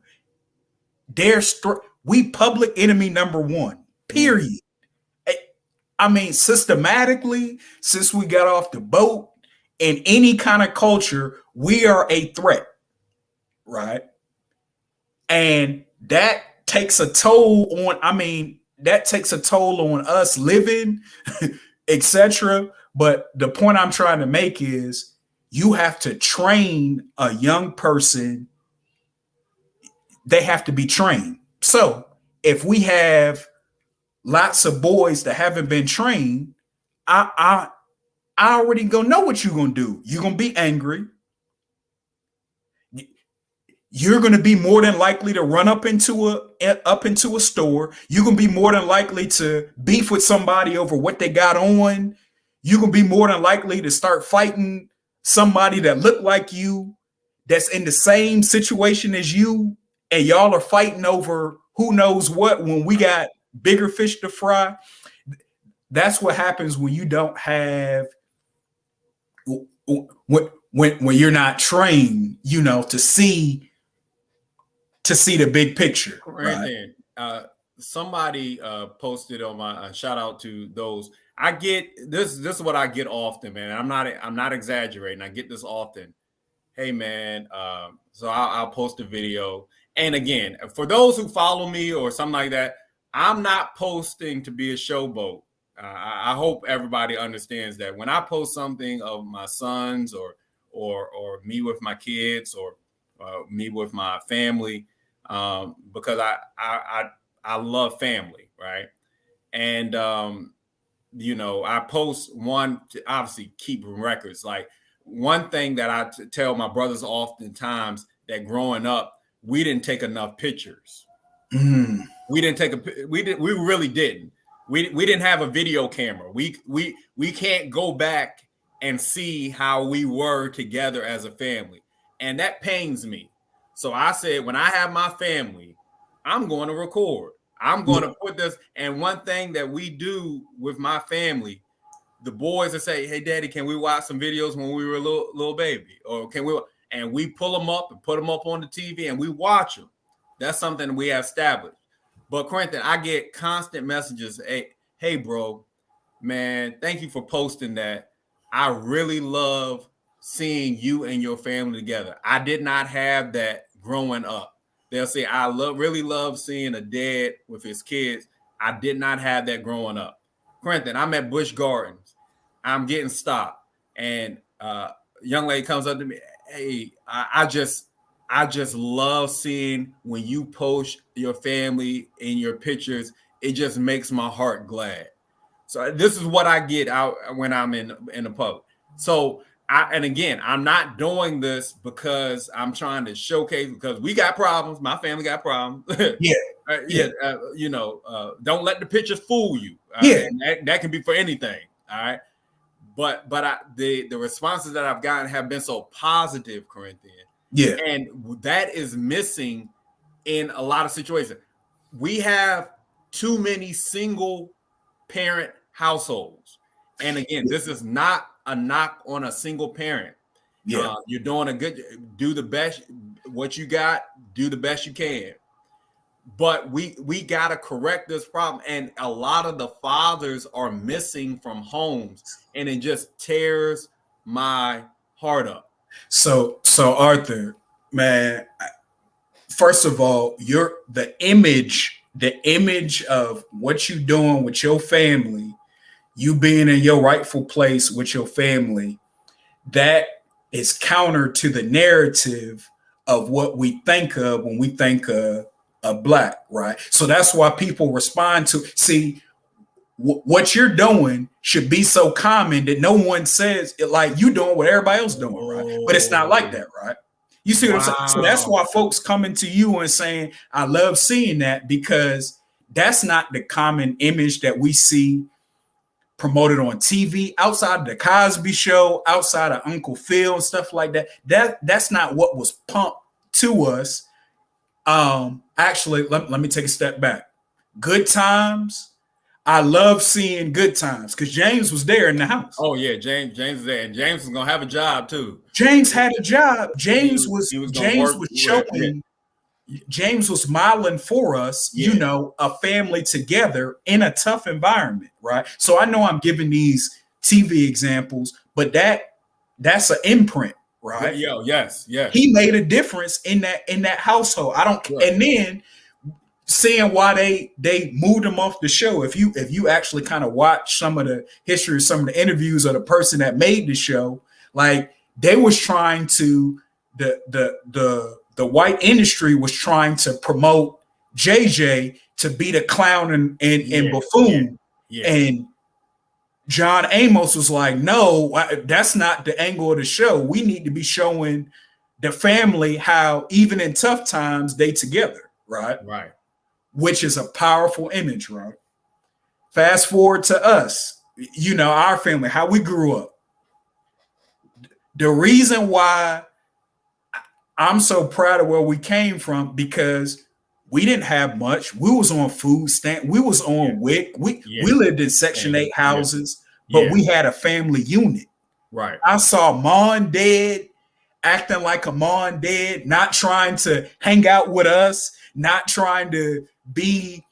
Speaker 4: we public enemy number one. Period. I mean, systematically, since we got off the boat, in any kind of culture, we are a threat, right? And that takes a toll on. I mean, that takes a toll on us living, etc. But the point I'm trying to make is, you have to train a young person. They have to be trained. So if we have lots of boys that haven't been trained, I already gonna know what you're gonna do. You're gonna be angry. You're gonna be more than likely to run up into a store. You're gonna be more than likely to beef with somebody over what they got on. You're gonna be more than likely to start fighting somebody that look like you, that's in the same situation as you, and y'all are fighting over who knows what when we got bigger fish to fry. That's what happens when you don't have, when you're not trained, to see the big picture.
Speaker 1: Corinthian, right? Somebody posted on my shout out to those. I get this. This is what I get often, man. I'm not exaggerating. I get this often. Hey, man. So I'll post a video. And again, for those who follow me or something like that, I'm not posting to be a showboat. I hope everybody understands that when I post something of my sons or me with my kids or me with my family, because I love family, right? And I post one to obviously keep records. Like, one thing that I tell my brothers oftentimes, that growing up, we didn't take enough pictures. We really didn't. We didn't have a video camera. We can't go back and see how we were together as a family. And that pains me. So I said, when I have my family, I'm going to record. I'm going to put this. And one thing that we do with my family, the boys will say, hey, Daddy, can we watch some videos when we were a little baby? Or can we? And we pull them up and put them up on the TV and we watch them. That's something we have established. But Corinthian, I get constant messages. Hey, bro, man, thank you for posting that. I really love seeing you and your family together. I did not have that growing up. They'll say, I really love seeing a dad with his kids. I did not have that growing up. Corinthian, I'm at Busch Gardens. I'm getting stopped. And a young lady comes up to me. Hey, I just love seeing when you post your family in your pictures. It just makes my heart glad. So this is what I get out when I'm in the public. So I'm not doing this because I'm trying to showcase, because we got problems. My family got problems. Don't let the pictures fool you. That can be for anything. All right. But the responses that I've gotten have been so positive, Corinthian.
Speaker 4: Yeah.
Speaker 1: And that is missing in a lot of situations. We have too many single parent households. And again, this is not a knock on a single parent.
Speaker 4: Yeah.
Speaker 1: You're doing do the best, what you got, do the best you can. But we got to correct this problem. And a lot of the fathers are missing from homes, and it just tears my heart up.
Speaker 4: So Arthur, man, first of all, the image of what you're doing with your family, you being in your rightful place with your family, that is counter to the narrative of what we think of when we think of Black, right? So that's why people respond to, see, what you're doing should be so common that no one says it, like you doing what everybody else doing, right? But it's not like that, right? You see what I'm saying? So that's why folks coming to you and saying, I love seeing that, because that's not the common image that we see promoted on TV, outside of the Cosby Show, outside of Uncle Phil and stuff like that. That's not what was pumped to us. Actually, let me take a step back. Good Times, I love seeing Good Times because James was there in the house.
Speaker 1: Oh yeah, James is there, and James is gonna have a job too.
Speaker 4: James had a job. James was modeling for us, a family together in a tough environment, right? So I know I'm giving these TV examples, but that's an imprint, right?
Speaker 1: Yes.
Speaker 4: He made a difference in that household. And then seeing why they moved him off the show. If you actually kind of watch some of the history, some of the interviews of the person that made the show, like they was trying to the white industry was trying to promote JJ to be the clown and buffoon. And John Amos was like, no, that's not the angle of the show. We need to be showing the family how even in tough times they together, right?
Speaker 1: Right.
Speaker 4: Which is a powerful image, right? Fast forward to us, our family, how we grew up. The reason why I'm so proud of where we came from, because we didn't have much. We was on food stamp. We was on WIC. We lived in Section 8 houses, but we had a family unit.
Speaker 1: Right.
Speaker 4: I saw mom and dad acting like a mom and dad, not trying to hang out with us, not trying to be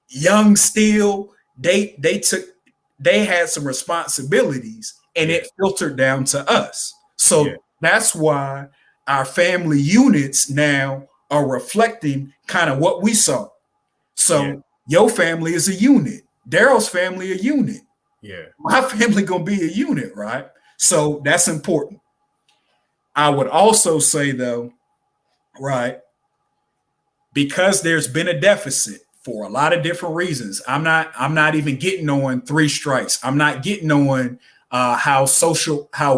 Speaker 4: young still. They had some responsibilities, and it filtered down to us. So that's why our family units now are reflecting kind of what we saw. So your family is a unit. Daryl's family a unit.
Speaker 1: Yeah.
Speaker 4: My family gonna be a unit, right? So that's important. I would also say though, right, because there's been a deficit for a lot of different reasons. I'm not even getting on 3 strikes. I'm not getting on how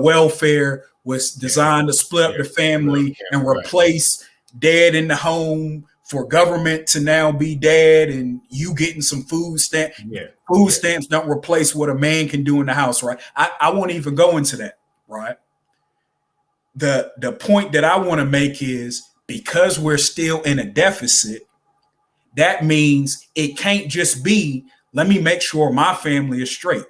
Speaker 4: welfare was designed to split up the family and replace dad in the home for government to now be dad and you getting some food stamp. Food stamps don't replace what a man can do in the house, right? I won't even go into that, right? The point that I want to make is, because we're still in a deficit, that means it can't just be, let me make sure my family is straight.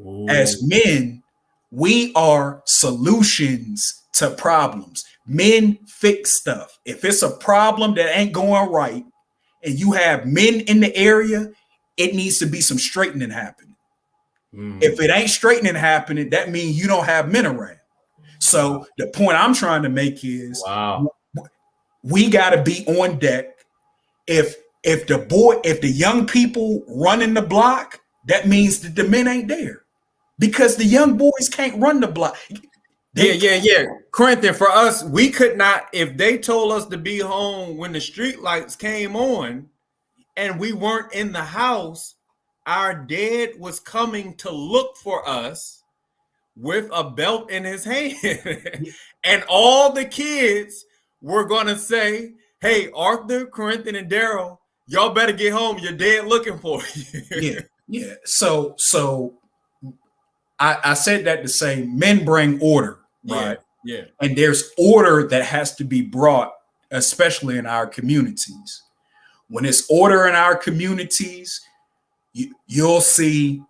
Speaker 4: Ooh. As men, we are solutions to problems. Men fix stuff. If it's a problem that ain't going right and you have men in the area, it needs to be some straightening happening. If it ain't straightening happening, that means you don't have men around. So the point I'm trying to make is, we got to be on deck. If the young people running the block, that means that the men ain't there, because the young boys can't run the block.
Speaker 1: Corinthian, for us, we could not, if they told us to be home when the street lights came on and we weren't in the house, our dad was coming to look for us with a belt in his hand. And all the kids were going to say, hey, Arthur, Corinthian, and Daryl, y'all better get home. Your dad looking for you.
Speaker 4: Yeah. So I said that to say men bring order, right?
Speaker 1: Yeah.
Speaker 4: And there's order that has to be brought, especially in our communities. When it's order in our communities, you'll see.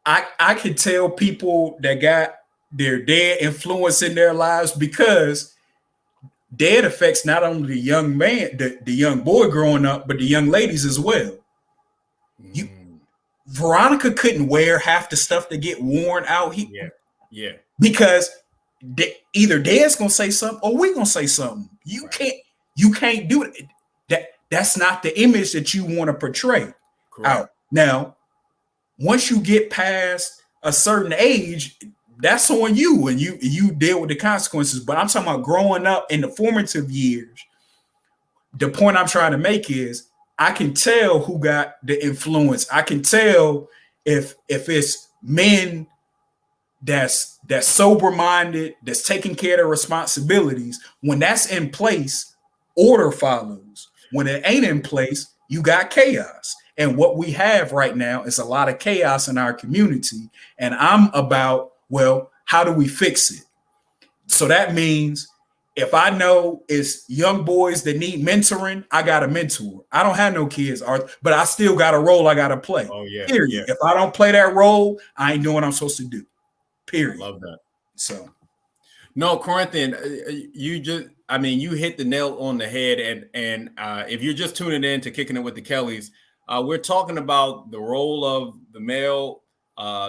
Speaker 4: I can tell people that got their dad influence in their lives, because dad affects not only the young man, the young boy growing up, but the young ladies as well. Veronica couldn't wear half the stuff that get worn out here. Because either dad's gonna say something or we gonna say something. You can't do it. That's not the image that you want to portray out. Now, once you get past a certain age, that's on you, and you deal with the consequences. But I'm talking about growing up in the formative years. The point I'm trying to make is, I can tell who got the influence. I can tell if it's men that's sober-minded, that's taking care of their responsibilities. When that's in place, order follows. When it ain't in place, you got chaos. And what we have right now is a lot of chaos in our community. And I'm about, well, how do we fix it? So that means If I know it's young boys that need mentoring, I got a mentor. I don't have no kids, but I still got a role I got to play.
Speaker 1: Oh, yeah.
Speaker 4: Period.
Speaker 1: Yeah.
Speaker 4: If I don't play that role, I ain't doing what I'm supposed to do. Period.
Speaker 1: I love that.
Speaker 4: So,
Speaker 1: no, Corinthian, you hit the nail on the head. And if you're just tuning in to Kicking It with the Kellys, we're talking about the role of the male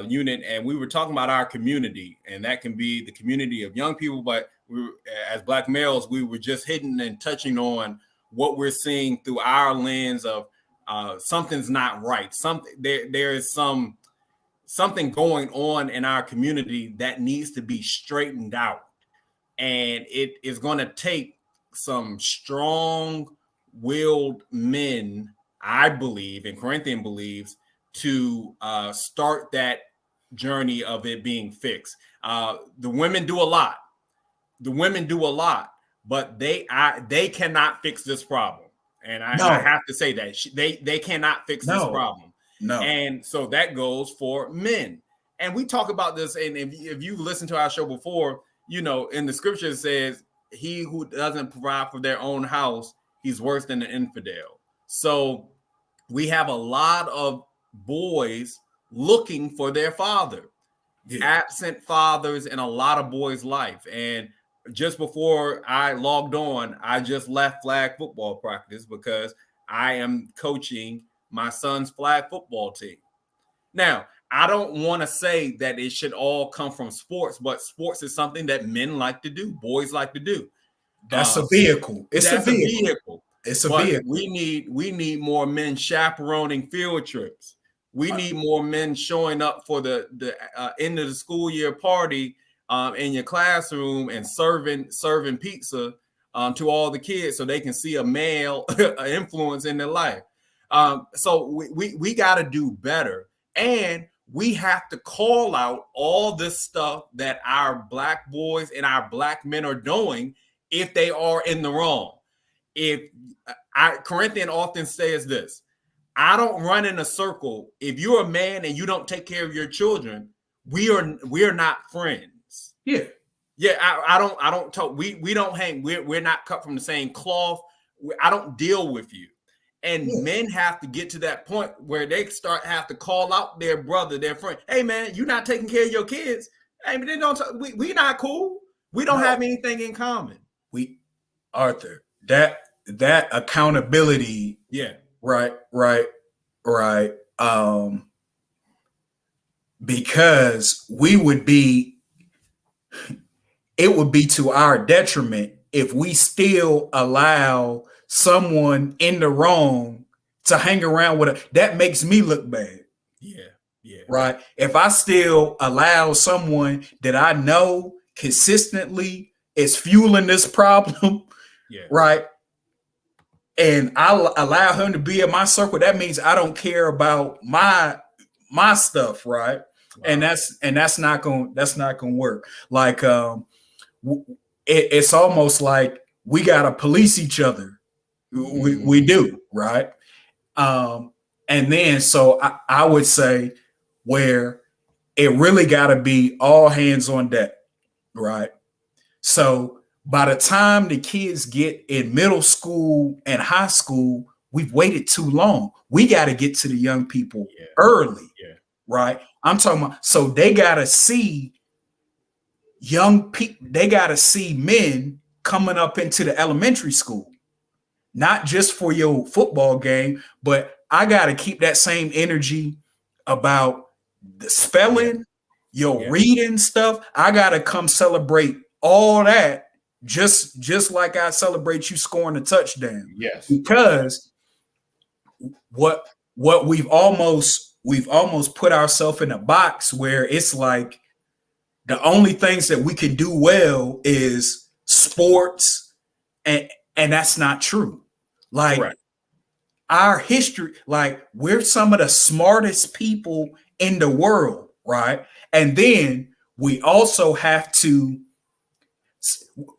Speaker 1: unit, and we were talking about our community, and that can be the community of young people, but as Black males, we were just hitting and touching on what we're seeing through our lens of something's not right. There is something going on in our community that needs to be straightened out, and it is going to take some strong-willed men, I believe, and Corinthian believes, to start that journey of it being fixed. The women do a lot. But they cannot fix this problem. And I have to say that they cannot fix this problem.
Speaker 4: No.
Speaker 1: And so that goes for men. And we talk about this. And if you listen to our show before, in the scripture it says, he who doesn't provide for their own house, he's worse than an infidel. So we have a lot of boys looking for their father, absent fathers in a lot of boys' life. And just before I logged on, I just left flag football practice because I am coaching my son's flag football team. Now, I don't want to say that it should all come from sports, but sports is something that men like to do, boys like to do.
Speaker 4: That's a vehicle. It's a vehicle. It's a vehicle.
Speaker 1: We need more men chaperoning field trips. We need more men showing up for the end of the school year party in your classroom and serving pizza to all the kids so they can see a male influence in their life. So we got to do better, and we have to call out all this stuff that our Black boys and our Black men are doing if they are in the wrong. Corinthian often says this: I don't run in a circle. If you're a man and you don't take care of your children, we are not friends.
Speaker 4: Yeah.
Speaker 1: I don't talk. We don't hang. We're not cut from the same cloth. I don't deal with you. And men have to get to that point where they have to call out their brother, their friend. Hey man, you're not taking care of your kids. Hey, but they don't. We not cool. We don't have anything in common.
Speaker 4: Arthur, that accountability.
Speaker 1: Yeah.
Speaker 4: Right. Because it would be to our detriment if we still allow someone in the wrong to hang around with that makes me look bad.
Speaker 1: Yeah.
Speaker 4: Right. If I still allow someone that I know consistently is fueling this problem, right, and I allow him to be in my circle, that means I don't care about my stuff, right? Wow. And that's not gonna work. Like it's almost like we gotta police each other. We do, right? And then so I would say where it really gotta be all hands on deck, right? So by the time the kids get in middle school and high school, we've waited too long. We got to get to the young people early, right? I'm talking about, so they got to see young people, they got to see men coming up into the elementary school, not just for your football game, but I got to keep that same energy about the spelling, your reading stuff. I got to come celebrate all that. Just like I celebrate you scoring a touchdown.
Speaker 1: Yes.
Speaker 4: Because what we've almost put ourselves in a box where it's like the only things that we can do well is sports, and that's not true. Like our history, like we're some of the smartest people in the world, right? And then we also have to,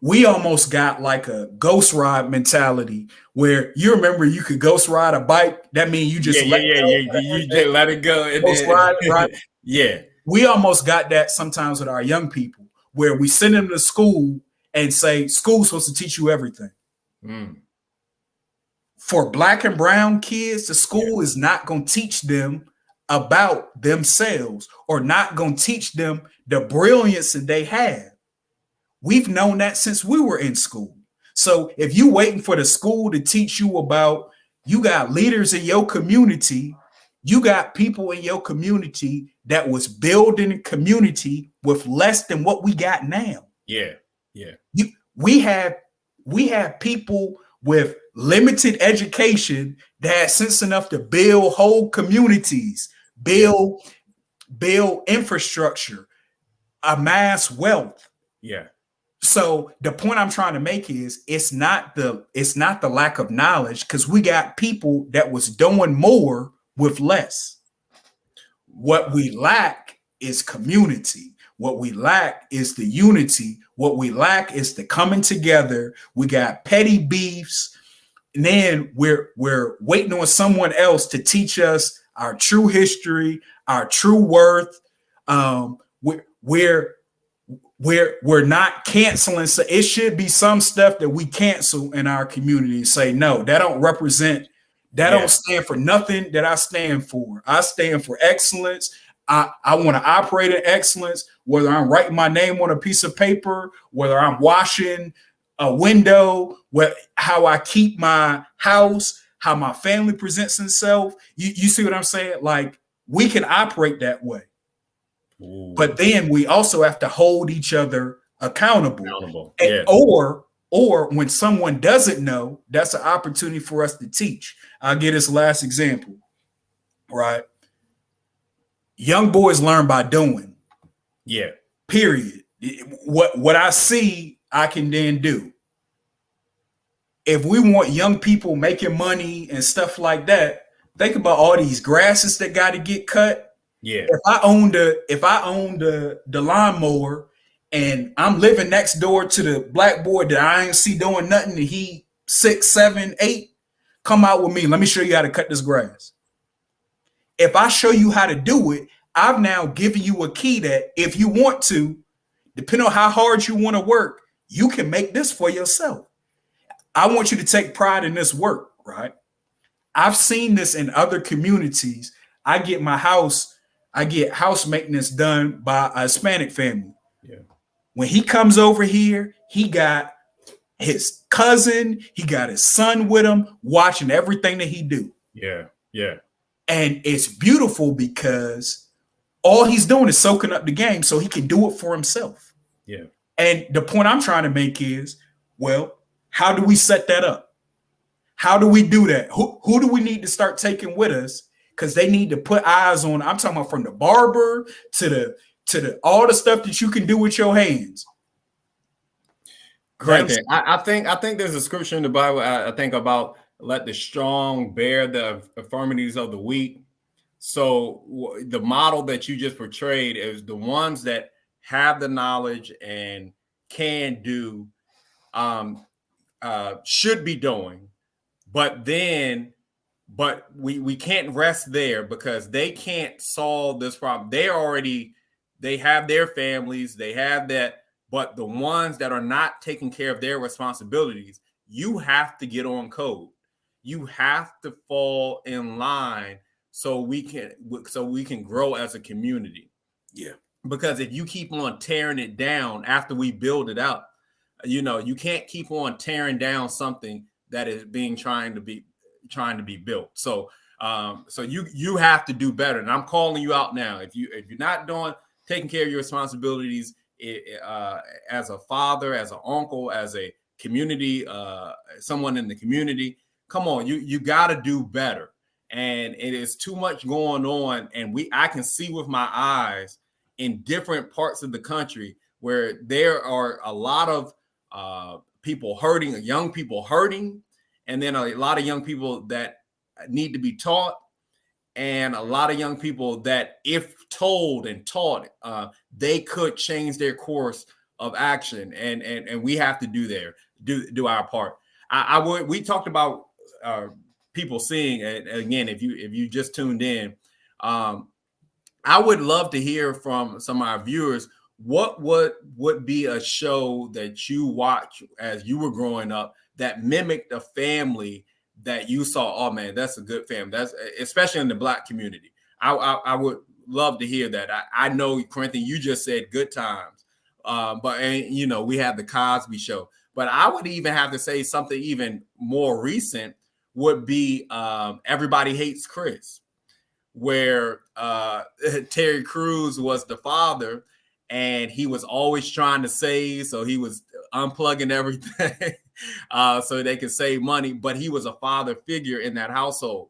Speaker 4: we almost got like a ghost ride mentality where you remember you could ghost ride a bike. That means you just
Speaker 1: let it go. And
Speaker 4: ghost ride, right?
Speaker 1: Yeah.
Speaker 4: We almost got that sometimes with our young people where we send them to school and say school's supposed to teach you everything. For Black and brown kids, the school is not going to teach them about themselves or not going to teach them the brilliance that they have. We've known that since we were in school. So if you waiting for the school to teach you about, you got leaders in your community, you got people in your community that was building a community with less than what we got now.
Speaker 1: Yeah.
Speaker 4: We have people with limited education that had sense enough to build whole communities, build infrastructure, amass wealth.
Speaker 1: Yeah.
Speaker 4: So the point I'm trying to make is it's not the lack of knowledge, because we got people that was doing more with less. What we lack is community. What we lack is the unity. What we lack is the coming together. We got petty beefs, and then we're waiting on someone else to teach us our true history, our true worth. We're not canceling. So it should be some stuff that we cancel in our community and say, no, that don't represent, that don't stand for nothing that I stand for. I stand for excellence. I want to operate in excellence, whether I'm writing my name on a piece of paper, whether I'm washing a window, how I keep my house, how my family presents itself. You see what I'm saying? Like, we can operate that way. Ooh. But then we also have to hold each other accountable. Or when someone doesn't know, that's an opportunity for us to teach. I'll give this last example, right? Young boys learn by doing.
Speaker 1: Yeah.
Speaker 4: Period. What I see, I can then do. If we want young people making money and stuff like that, think about all these grasses that got to get cut.
Speaker 1: Yeah.
Speaker 4: If I owned the lawnmower and I'm living next door to the black boy that I ain't see doing nothing, and he 6, 7, 8, come out with me. Let me show you how to cut this grass. If I show you how to do it, I've now given you a key that if you want to, depending on how hard you want to work, you can make this for yourself. I want you to take pride in this work, right? I've seen this in other communities. I get house maintenance done by a Hispanic family. Yeah. When he comes over here, he got his cousin, he got his son with him, watching everything that he do.
Speaker 1: Yeah.
Speaker 4: And it's beautiful because all he's doing is soaking up the game so he can do it for himself.
Speaker 1: Yeah.
Speaker 4: And the point I'm trying to make is, well, how do we set that up? How do we do that? Who do we need to start taking with us? Because they need to put eyes on. I'm talking about from the barber to the all the stuff that you can do with your hands.
Speaker 1: Great. I think there's a scripture in the Bible. I think about let the strong bear the infirmities of the weak. So the model that you just portrayed is the ones that have the knowledge and can do, should be doing, but we can't rest there because they can't solve this problem. They have their families, they have that, but the ones that are not taking care of their responsibilities, you have to get on code. You have to fall in line so we can grow as a community.
Speaker 4: Yeah.
Speaker 1: Because if you keep on tearing it down after we build it up, you can't keep on tearing down something that is trying to be built. So you have to do better. And I'm calling you out now. If you're not taking care of your responsibilities as a father, as an uncle, as a community, someone in the community, come on, you got to do better. And it is too much going on. And I can see with my eyes in different parts of the country where there are a lot of people hurting, young people hurting, and then a lot of young people that need to be taught, and a lot of young people that, if told and taught, they could change their course of action. And we have to do our part. We talked about people seeing, and again, if you just tuned in, I would love to hear from some of our viewers. what would be a show that you watch as you were growing up that mimicked a family that you saw? Oh man, that's a good family. That's especially in the Black community. I would love to hear that. I know, Corinthian, you just said Good Times, but we have the Cosby Show. But I would even have to say something even more recent would be Everybody Hates Chris, where Terry Crews was the father, and he was always trying to save, so he was unplugging everything so they could save money. But he was a father figure in that household.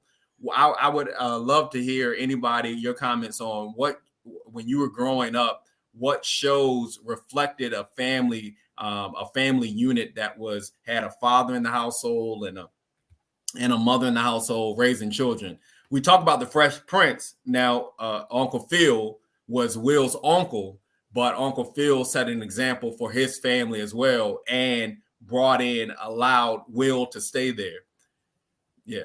Speaker 1: I would love to hear your comments on when you were growing up, what shows reflected a family unit that had a father in the household and a mother in the household raising children. We talk about the Fresh Prince. Now, Uncle Phil was Will's uncle, but Uncle Phil set an example for his family as well and allowed Will to stay there. Yeah.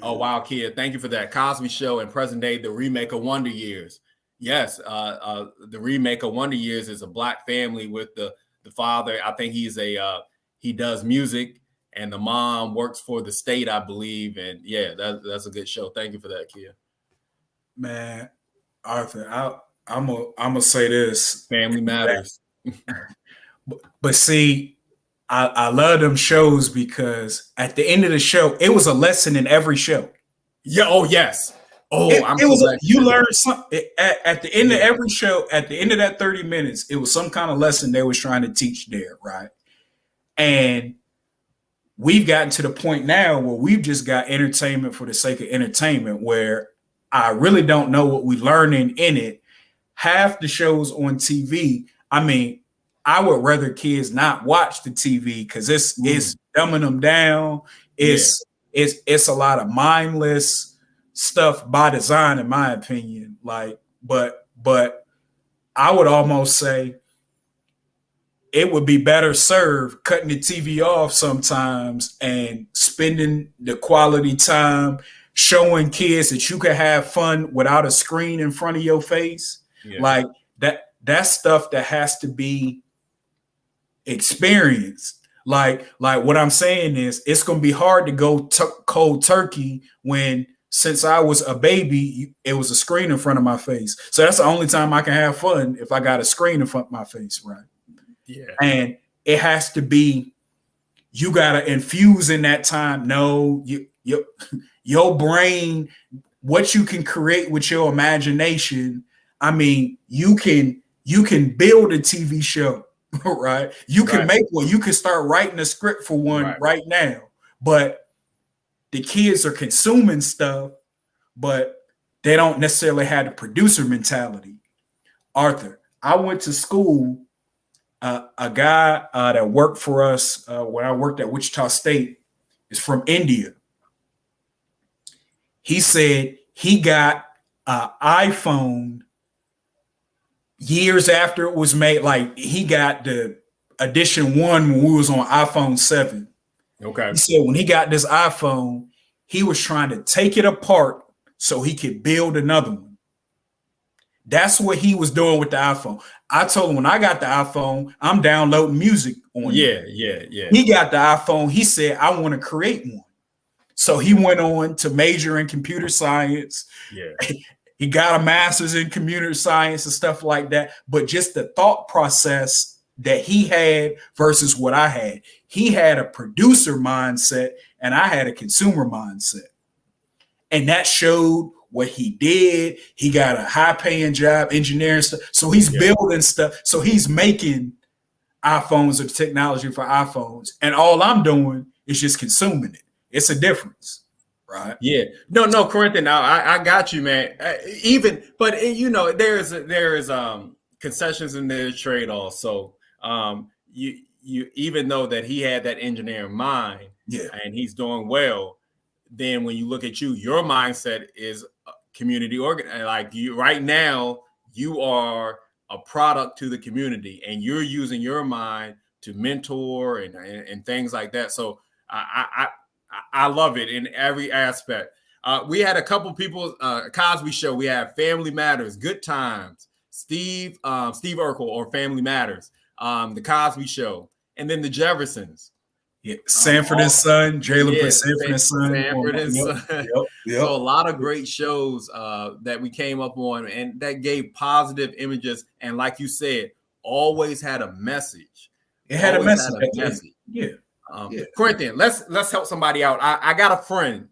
Speaker 1: Oh, wow, kid. Thank you for that. Cosby Show and present day, the remake of Wonder Years. Yes, the remake of Wonder Years is a Black family with the father. I think he does music, and the mom works for the state, I believe. And yeah, that's a good show. Thank you for that, Kia.
Speaker 4: Man, Arthur, I'm gonna say this.
Speaker 1: Family matters.
Speaker 4: But see, I love them shows because at the end of the show, it was a lesson in every show.
Speaker 1: Yeah. Oh, yes. Oh,
Speaker 4: you learned something at the end of every show. At the end of that 30 minutes, it was some kind of lesson they was trying to teach there, right? And we've gotten to the point now where we've just got entertainment for the sake of entertainment, where I really don't know what we're learning in it. Half the shows on TV, I mean, I would rather kids not watch the TV because it's dumbing them down. It's a lot of mindless stuff by design, in my opinion. But I would almost say it would be better served cutting the TV off sometimes and spending the quality time showing kids that you can have fun without a screen in front of your face. Yeah. Like that's stuff that has to be experienced. Like what I'm saying is it's going to be hard to go cold turkey when, since I was a baby, it was a screen in front of my face. So that's the only time I can have fun, if I got a screen in front of my face, right? Yeah. And it has to be, you got to infuse in that time. No, your brain, what you can create with your imagination. I mean, you can build a TV show, right? You can make one. You can start writing a script for one right now. But the kids are consuming stuff, but they don't necessarily have the producer mentality. Arthur, I went to school. A guy that worked for us when I worked at Wichita State is from India. He said he got an iPhone years after it was made. Like, he got the edition 1 when we was on iPhone 7.
Speaker 1: Okay.
Speaker 4: He said when he got this iPhone, he was trying to take it apart so he could build another one. That's what he was doing with the iPhone. I told him when I got the iPhone, I'm downloading music on it. Yeah. He got the iPhone. He said, I want to create one. So he went on to major in computer science. Yeah. He got a master's in computer science and stuff like that. But just the thought process that he had versus what I had. He had a producer mindset and I had a consumer mindset. And that showed what he did. He got a high-paying job, engineering stuff. So he's building stuff. So he's making iPhones or technology for iPhones. And all I'm doing is just consuming it. It's a difference, right? Yeah.
Speaker 1: No, Corinthian. I got you, man. But there is concessions in there, trade-offs. So you even though that he had that engineering mind, and he's doing well, then when you look at your mindset is community organized. Like you right now, you are a product to the community, and you're using your mind to mentor and things like that. So I love it in every aspect. We had a couple people, Cosby Show. We have Family Matters, Good Times, Steve Urkel or Family Matters, the Cosby Show, and then the Jeffersons.
Speaker 4: Yeah, Sanford and Son, Jalen put Sanford and Son.
Speaker 1: Sanford and Son.
Speaker 4: Yep.
Speaker 1: So a lot of great shows that we came up on, and that gave positive images. And like you said, always had a message.
Speaker 4: It had a message. Yeah.
Speaker 1: Corinthian, let's help somebody out. I got a friend.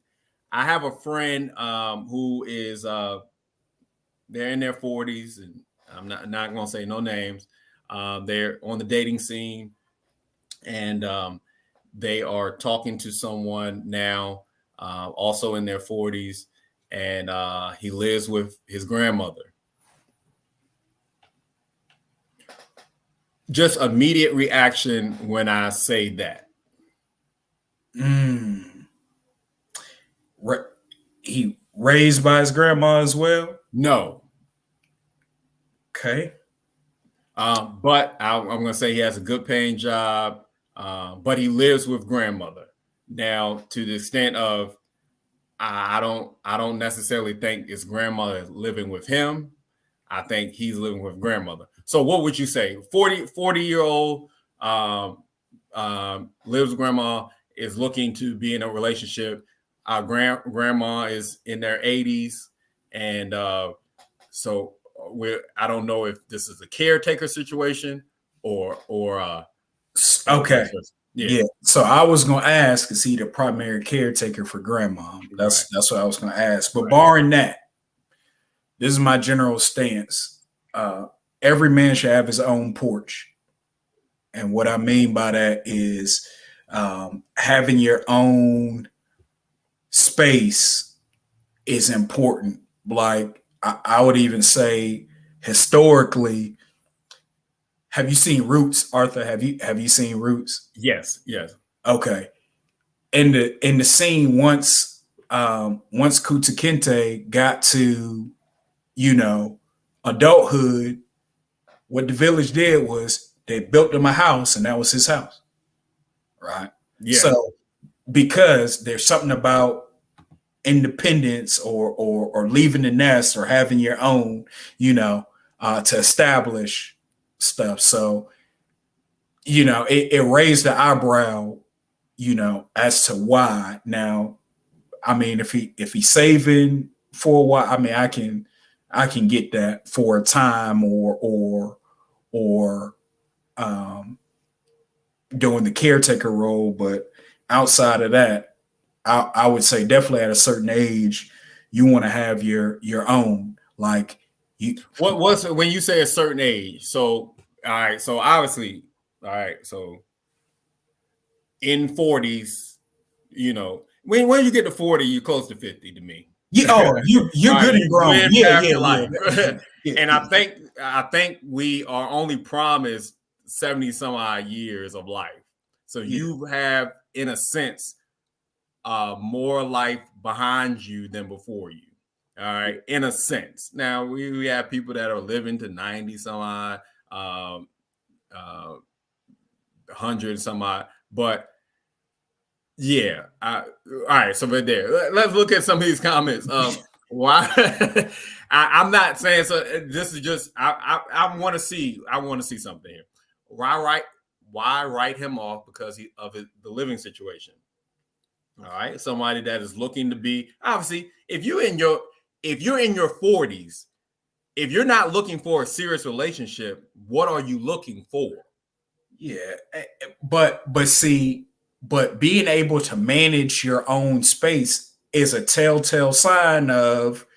Speaker 1: I have a friend who is they're in their 40s, and I'm not gonna say no names. They're on the dating scene, and they are talking to someone now, also in their 40s, and he lives with his grandmother. Just immediate reaction when I say that.
Speaker 4: He raised by his grandma as well?
Speaker 1: No.
Speaker 4: Okay.
Speaker 1: But I'm going to say he has a good paying job, but he lives with grandmother. Now, to the extent of, I don't necessarily think it's grandmother living with him. I think he's living with grandmother. So what would you say? 40-year-old lives with grandma, is looking to be in a relationship. Grandma is in their 80s. And so I don't know if this is a caretaker situation or
Speaker 4: okay. Yeah. So I was going to ask, is he the primary caretaker for grandma? That's what I was going to ask. But barring that, this is my general stance. Every man should have his own porch. And what I mean by that is having your own space is important. Like I would even say historically, have you seen Roots, Arthur? Have you seen Roots?
Speaker 1: Yes.
Speaker 4: Okay. In the scene, once Kunta Kinte got to, adulthood, what the village did was they built him a house, and that was his house. Right. Yeah. So because there's something about independence or leaving the nest or having your own, to establish stuff. So, it raised the eyebrow, as to why. Now, I mean, if he's saving for a while, I mean, I can get that for a time or doing the caretaker role, but outside of that, I would say definitely at a certain age, you want to have your own. Like
Speaker 1: what's when you say a certain age? So all right, so obviously, all right, so in 40s, when you get to 40, you're close to 50 to me.
Speaker 4: Yeah, you're right, good and grown.
Speaker 1: Yeah. And I think we are only promised 70 some odd years of life. So you have, in a sense, more life behind you than before you. All right, in a sense. Now we have people that are living to 90 some odd, 100 some odd, but yeah. All right, so right there. Let's look at some of these comments. Why? I'm not saying so. This is just I want to see something here. Why write him off because of the living situation? All right, somebody that is looking to be, obviously, if you're in your 40s, if you're not looking for a serious relationship, what are you looking for?
Speaker 4: Yeah, but being able to manage your own space is a telltale sign of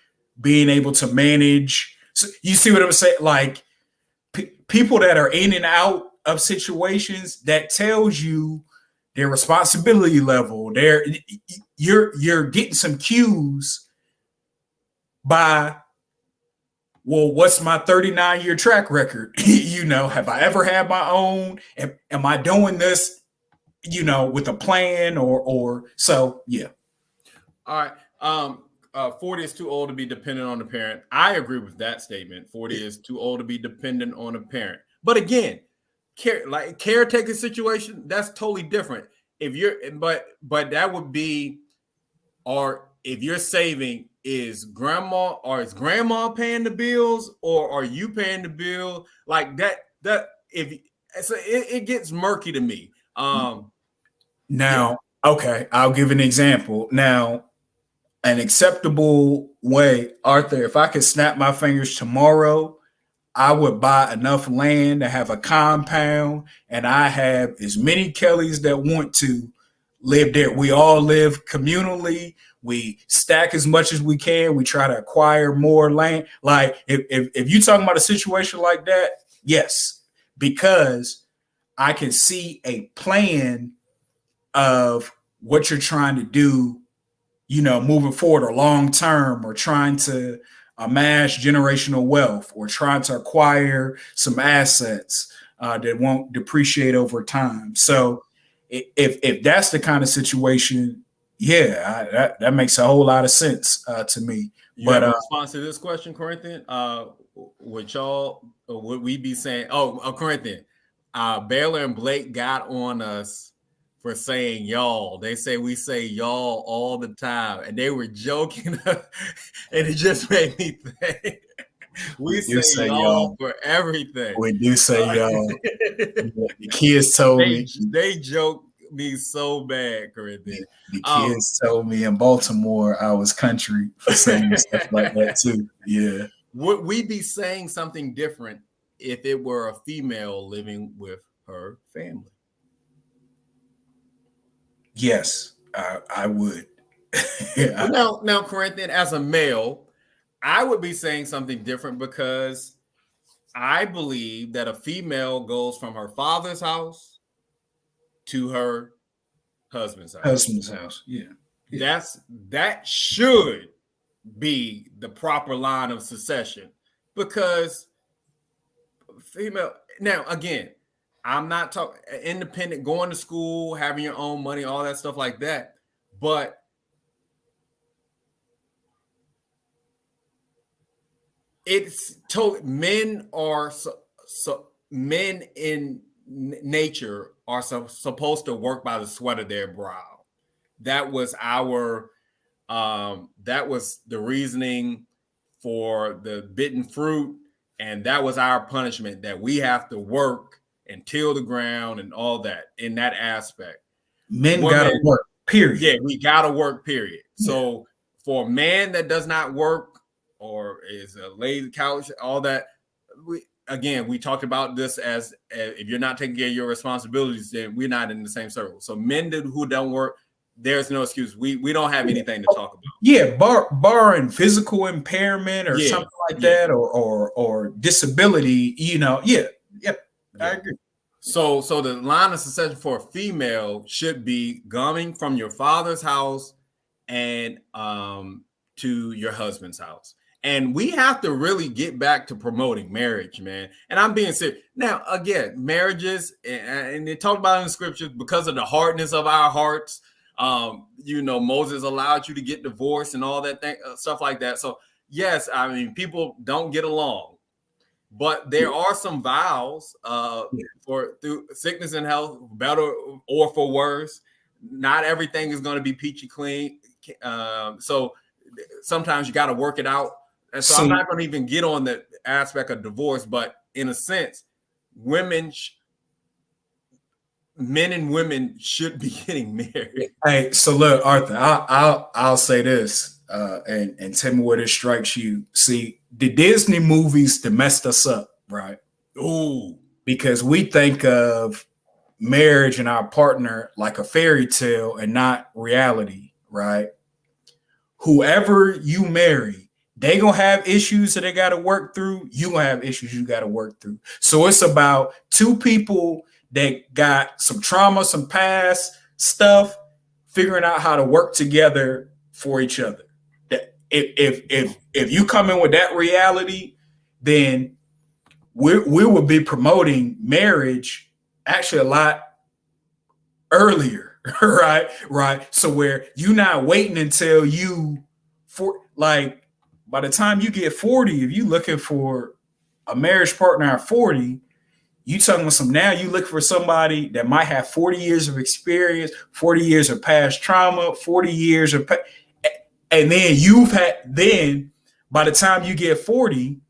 Speaker 4: being able to manage. So you see what I'm saying? Like people that are in and out of situations, that tells you their responsibility level. You're getting some cues by, well, what's my 39-year track record? Have I ever had my own? Am I doing this, with a plan or so? Yeah.
Speaker 1: All right. 40 is too old to be dependent on a parent. I agree with that statement. 40 is too old to be dependent on a parent. But again, caretaker situation, that's totally different. If you're, but that would be, or if you're saving, is grandma paying the bills, or are you paying the bill? Like that if so it gets murky to me.
Speaker 4: Now, okay, I'll give an example. Now, an acceptable way, Arthur, if I could snap my fingers tomorrow, I would buy enough land to have a compound, and I have as many Kellys that want to live there. We all live communally. We stack as much as we can. We try to acquire more land. Like if you're talking about a situation like that, yes, because I can see a plan of what you're trying to do, moving forward or long term, or trying to amass generational wealth, or trying to acquire some assets that won't depreciate over time. So if that's the kind of situation, yeah, that makes a whole lot of sense to me.
Speaker 1: You have a response to this question, Corinthian? Would we be saying, Corinthian, Baylor and Blake got on us for saying y'all. They say we say y'all all the time, and they were joking, and it just made me think. We say y'all for everything.
Speaker 4: We do say y'all. The kids told me.
Speaker 1: They joke me so bad, Corinthian.
Speaker 4: The kids told me in Baltimore I was country for saying stuff like that too. Yeah.
Speaker 1: Would we be saying something different if it were a female living with her family?
Speaker 4: Yes, I would.
Speaker 1: Now, Corinthian, as a male, I would be saying something different, because I believe that a female goes from her father's house to her husband's house.
Speaker 4: Yeah.
Speaker 1: That should be the proper line of succession, because female. Now, again, I'm not talking independent, going to school, having your own money, all that stuff like that. But it's totally, men in nature are supposed to work by the sweat of their brow. That was the reasoning for the bitten fruit, and that was our punishment, that we have to work and till the ground and all that. In that aspect,
Speaker 4: men gotta work, period.
Speaker 1: Yeah, we gotta work, period. Yeah. So for a man that does not work, or is a lazy couch, all that, we talked about this as if you're not taking care of your responsibilities, then we're not in the same circle. So men who don't work, there's no excuse. We don't have anything to talk about.
Speaker 4: Yeah, barring physical impairment or something like that, or disability, I agree.
Speaker 1: So the line of succession for a female should be coming from your father's house and to your husband's house. And we have to really get back to promoting marriage, man. And I'm being serious. Now, again, marriages, and they talk about in the scriptures, because of the hardness of our hearts, Moses allowed you to get divorced and all that stuff like that. So, yes, I mean, people don't get along. But there are some vows for through sickness and health, better or for worse. Not everything is going to be peachy clean. So sometimes you got to work it out. And so I'm not going to even get on the aspect of divorce, but in a sense, men and women should be getting married.
Speaker 4: Hey, so look, Arthur, I'll say this, and tell me where this strikes you. See, the Disney movies that messed us up, right?
Speaker 1: Ooh,
Speaker 4: because we think of marriage and our partner like a fairy tale and not reality, right? Whoever you marry, they gonna have issues that they got to work through. You gonna have issues you got to work through. So it's about two people that got some trauma, some past stuff, figuring out how to work together for each other. If you come in with that reality, then we will be promoting marriage actually a lot earlier, right? So where you're not waiting until by the time you get 40, if you're looking for a marriage partner at 40, you talking about now you look for somebody that might have 40 years of experience, 40 years of past trauma, 40 years of And then by the time you get 40,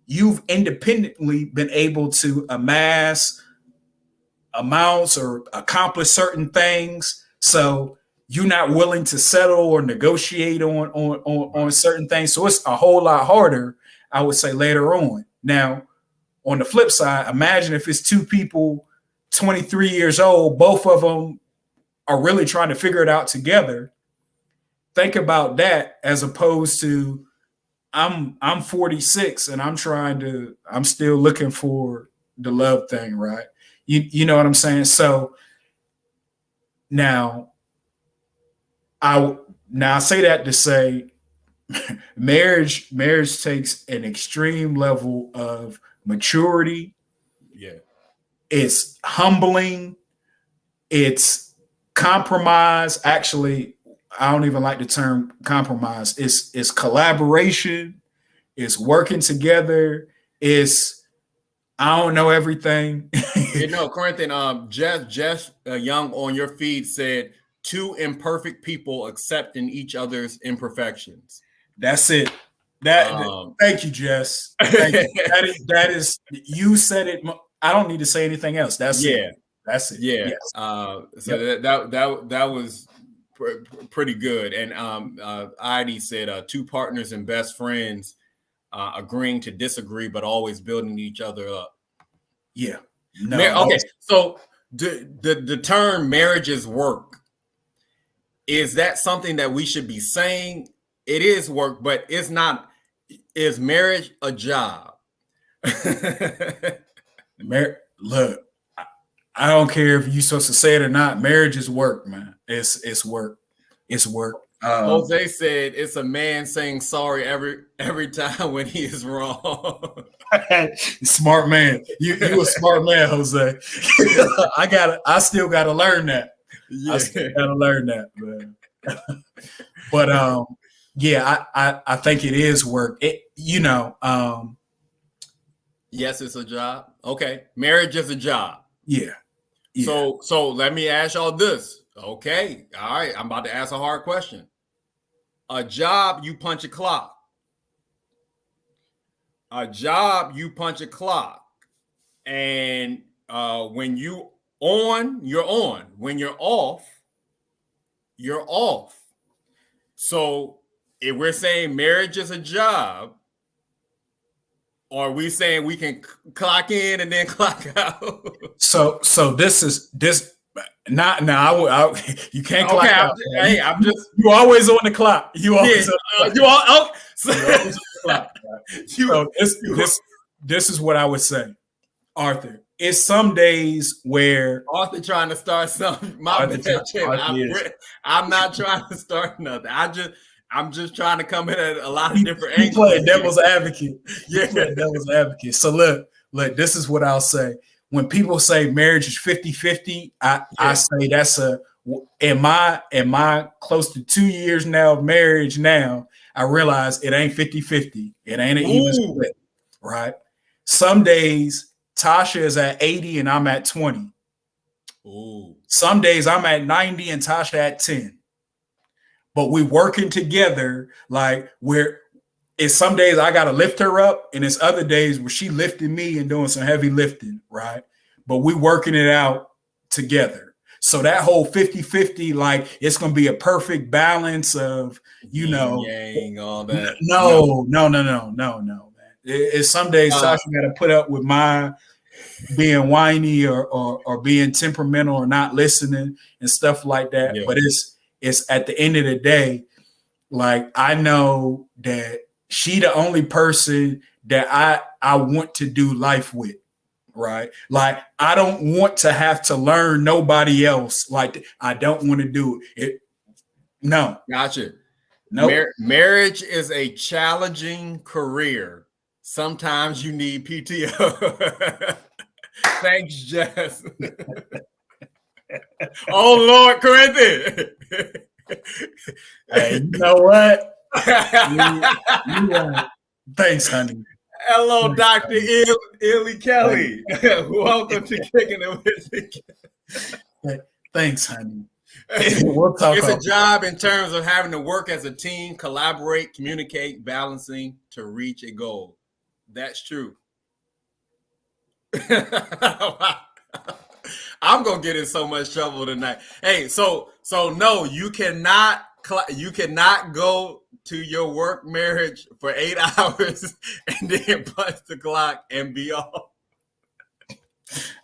Speaker 4: you've independently been able to amass amounts or accomplish certain things. So you're not willing to settle or negotiate on certain things. So it's a whole lot harder, I would say, later on. Now, on the flip side, imagine if it's two people, 23 years old, both of them are really trying to figure it out together. Think about that as opposed to I'm 46 and I'm still looking for the love thing, right? You know what I'm saying? So now I say that to say marriage takes an extreme level of maturity.
Speaker 1: Yeah. It's
Speaker 4: humbling. It's compromise. Actually, I don't even like the term compromise. It's collaboration. It's working together. It's I don't know everything.
Speaker 1: Corinthian, Jeff Young on your feed said, two imperfect people accepting each other's imperfections.
Speaker 4: That's it. Thank you, Jess. Thank you. That is you said it. I don't need to say anything else. That's it. That's it.
Speaker 1: Yeah.
Speaker 4: Yes.
Speaker 1: That was pretty good. And Heidi said, two partners and best friends agreeing to disagree, but always building each other up.
Speaker 4: Yeah.
Speaker 1: Okay. So the term marriages work, is that something that we should be saying? It is work, but it's not. Is marriage a job?
Speaker 4: Look, I don't care if you're supposed to say it or not. Marriage is work, man. It's work. It's work.
Speaker 1: Jose said it's a man saying sorry every time when he is wrong.
Speaker 4: Smart man. You a smart man, Jose. I still gotta learn that. Yeah. I still gotta learn that, man. But I think it is work.
Speaker 1: Yes, it's a job. Okay. Marriage is a job.
Speaker 4: Yeah.
Speaker 1: So let me ask y'all this. Okay. All right. I'm about to ask a hard question. A job, you punch a clock. A job, you punch a clock. And when you on, you're on. When you're off, you're off. So if we're saying marriage is a job, or are we saying we can clock in and then clock out? So
Speaker 4: this not now. You can't clock out.
Speaker 1: Hey,
Speaker 4: you always on the clock. You always on the clock. So this is what I would say, Arthur. It's some days where
Speaker 1: Arthur trying to start something. I'm not trying to start nothing. I'm just trying to come in at a lot of different angles.
Speaker 4: Play devil's advocate. Devil's advocate. So look, this is what I'll say. When people say marriage is 50-50, I say that's in my close to 2 years now of marriage now, I realize it ain't 50-50. It ain't an even split, right? Some days Tasha is at 80 and I'm at 20.
Speaker 1: Ooh.
Speaker 4: Some days I'm at 90 and Tasha at 10. But we working together it's some days I gotta lift her up, and it's other days where she lifting me and doing some heavy lifting, right? But we working it out together. So that whole 50-50, it's gonna be a perfect balance of,
Speaker 1: yang, all that.
Speaker 4: No, man. It's some days Tasha gotta put up with my being whiny or being temperamental or not listening and stuff like that. Yeah. But it's at the end of the day, I know that she the only person that I want to do life with, right? I don't want to have to learn nobody else. I don't want to do it. No.
Speaker 1: Gotcha.
Speaker 4: No.
Speaker 1: Marriage is a challenging career. Sometimes you need PTO. Thanks, Jess. Oh, Lord, Corinthian.
Speaker 4: Hey, you know what? Thanks, honey.
Speaker 1: Hello, Dr. Illy Kelly. Welcome to Kicking It With.
Speaker 4: Thanks, honey. We'll talk.
Speaker 1: It's a job in terms of having to work as a team, collaborate, communicate, balancing to reach a goal. That's true. I'm gonna get in so much trouble tonight. Hey, so no, you cannot go to your work marriage for 8 hours and then punch the clock and be off.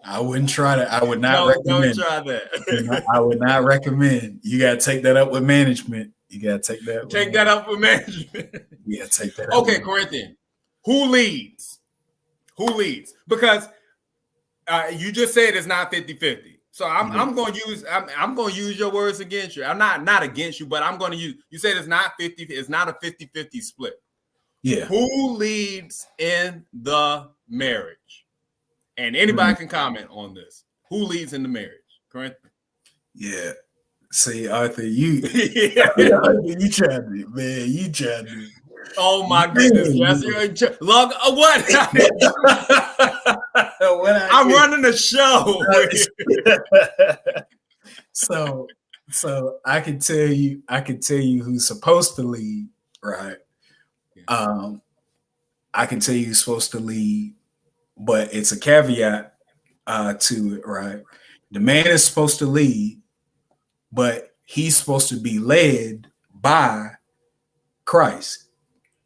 Speaker 4: I wouldn't try that. I would not recommend.
Speaker 1: Don't try that.
Speaker 4: I would not recommend. You gotta take that up with management. You gotta take that.
Speaker 1: Take that up with management.
Speaker 4: Yeah, take that.
Speaker 1: Okay, Corinthian. Who leads? Because you just said it's not 50-50. So I'm going to use your words against you. I'm not against you, but I'm going to use. You said it's not 50. It's not a 50-50 split.
Speaker 4: Yeah.
Speaker 1: Who leads in the marriage? And anybody can comment on this. Who leads in the marriage? Correct?
Speaker 4: Yeah. See, Arthur, you tried to, man. You tried to.
Speaker 1: Oh my goodness! Yes, log what? I'm running the show.
Speaker 4: So I can tell you who's supposed to lead, right? I can tell you who's supposed to lead, but it's a caveat to it, right? The man is supposed to lead, but he's supposed to be led by Christ.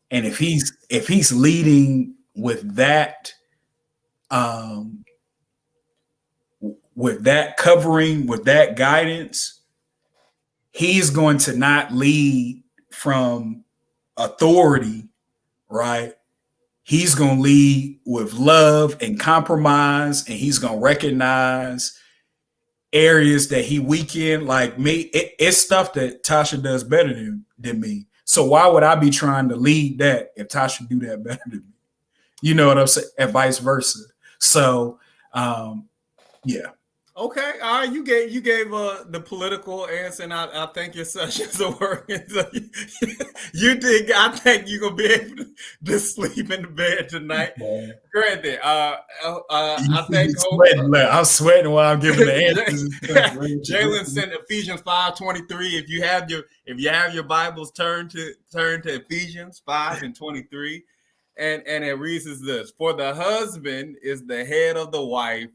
Speaker 4: And if he's leading with that covering, with that guidance, he's going to not lead from authority, right? He's going to lead with love and compromise, and he's going to recognize areas that he weak in. Like me, it's stuff that Tasha does better than me. So why would I be trying to lead that if Tasha do that better than me? You know what I'm saying? And vice versa. So, yeah.
Speaker 1: Okay. All right. You gave the political answer, and I think your sessions are working. So you did. I think you're gonna be able to sleep in the bed tonight. Granted, I think
Speaker 4: I'm sweating while I'm giving the answers.
Speaker 1: Jalen sent Ephesians 5:23. If you have your Bibles, turn to Ephesians 5:23, and it reads as this: For the husband is the head of the wife,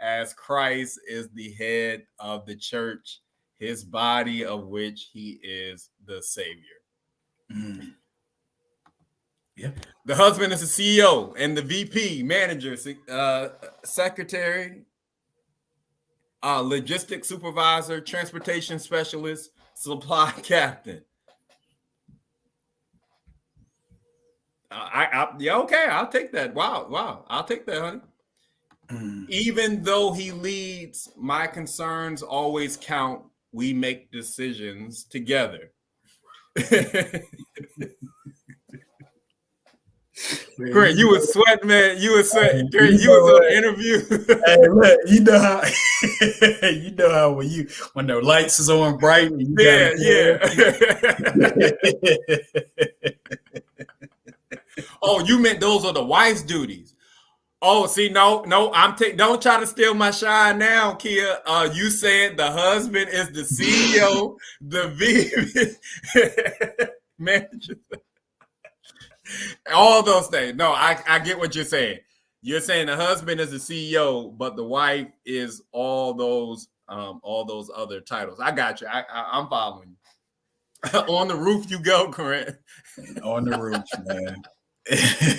Speaker 1: as Christ is the head of the church, his body, of which he is the Savior.
Speaker 4: Yeah.
Speaker 1: The husband is the CEO and the VP, manager, secretary, logistics supervisor, transportation specialist, supply captain. Okay, I'll take that. Wow, I'll take that, honey. Even though he leads, my concerns always count. We make decisions together. Great, you were sweating, man. You were sweating. Great, you was on an interview.
Speaker 4: Hey, look, you know how when the lights is on bright.
Speaker 1: Yeah. Oh, you meant those are the wife's duties. Oh, see, no, don't try to steal my shine now, Kia. You said the husband is the CEO, the VP, manager, all those things. No, I get what you're saying. You're saying the husband is the CEO, but the wife is all those other titles. I got you. I'm following you. On the roof you go, Corinth.
Speaker 4: On the roof, man.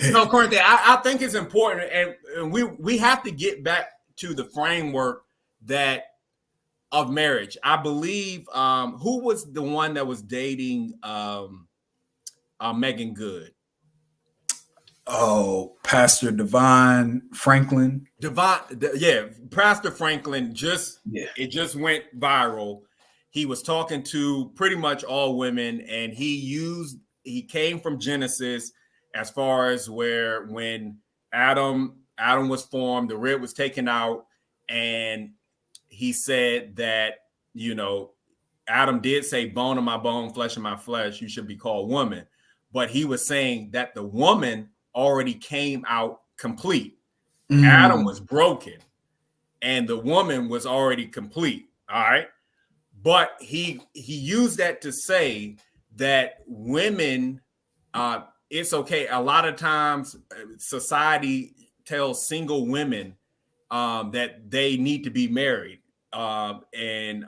Speaker 1: No, Corinthian, I think it's important, and we have to get back to the framework of marriage. I believe who was the one that was dating Megan Good?
Speaker 4: Oh, Pastor Devon Franklin.
Speaker 1: Pastor Franklin it just went viral. He was talking to pretty much all women, and he came from Genesis. As far as when Adam was formed, the rib was taken out, and he said that, Adam did say bone of my bone, flesh of my flesh, you should be called woman. But he was saying that the woman already came out complete. Adam was broken, and the woman was already complete. All right. but he used that to say that women, it's okay. A lot of times society tells single women that they need to be married. And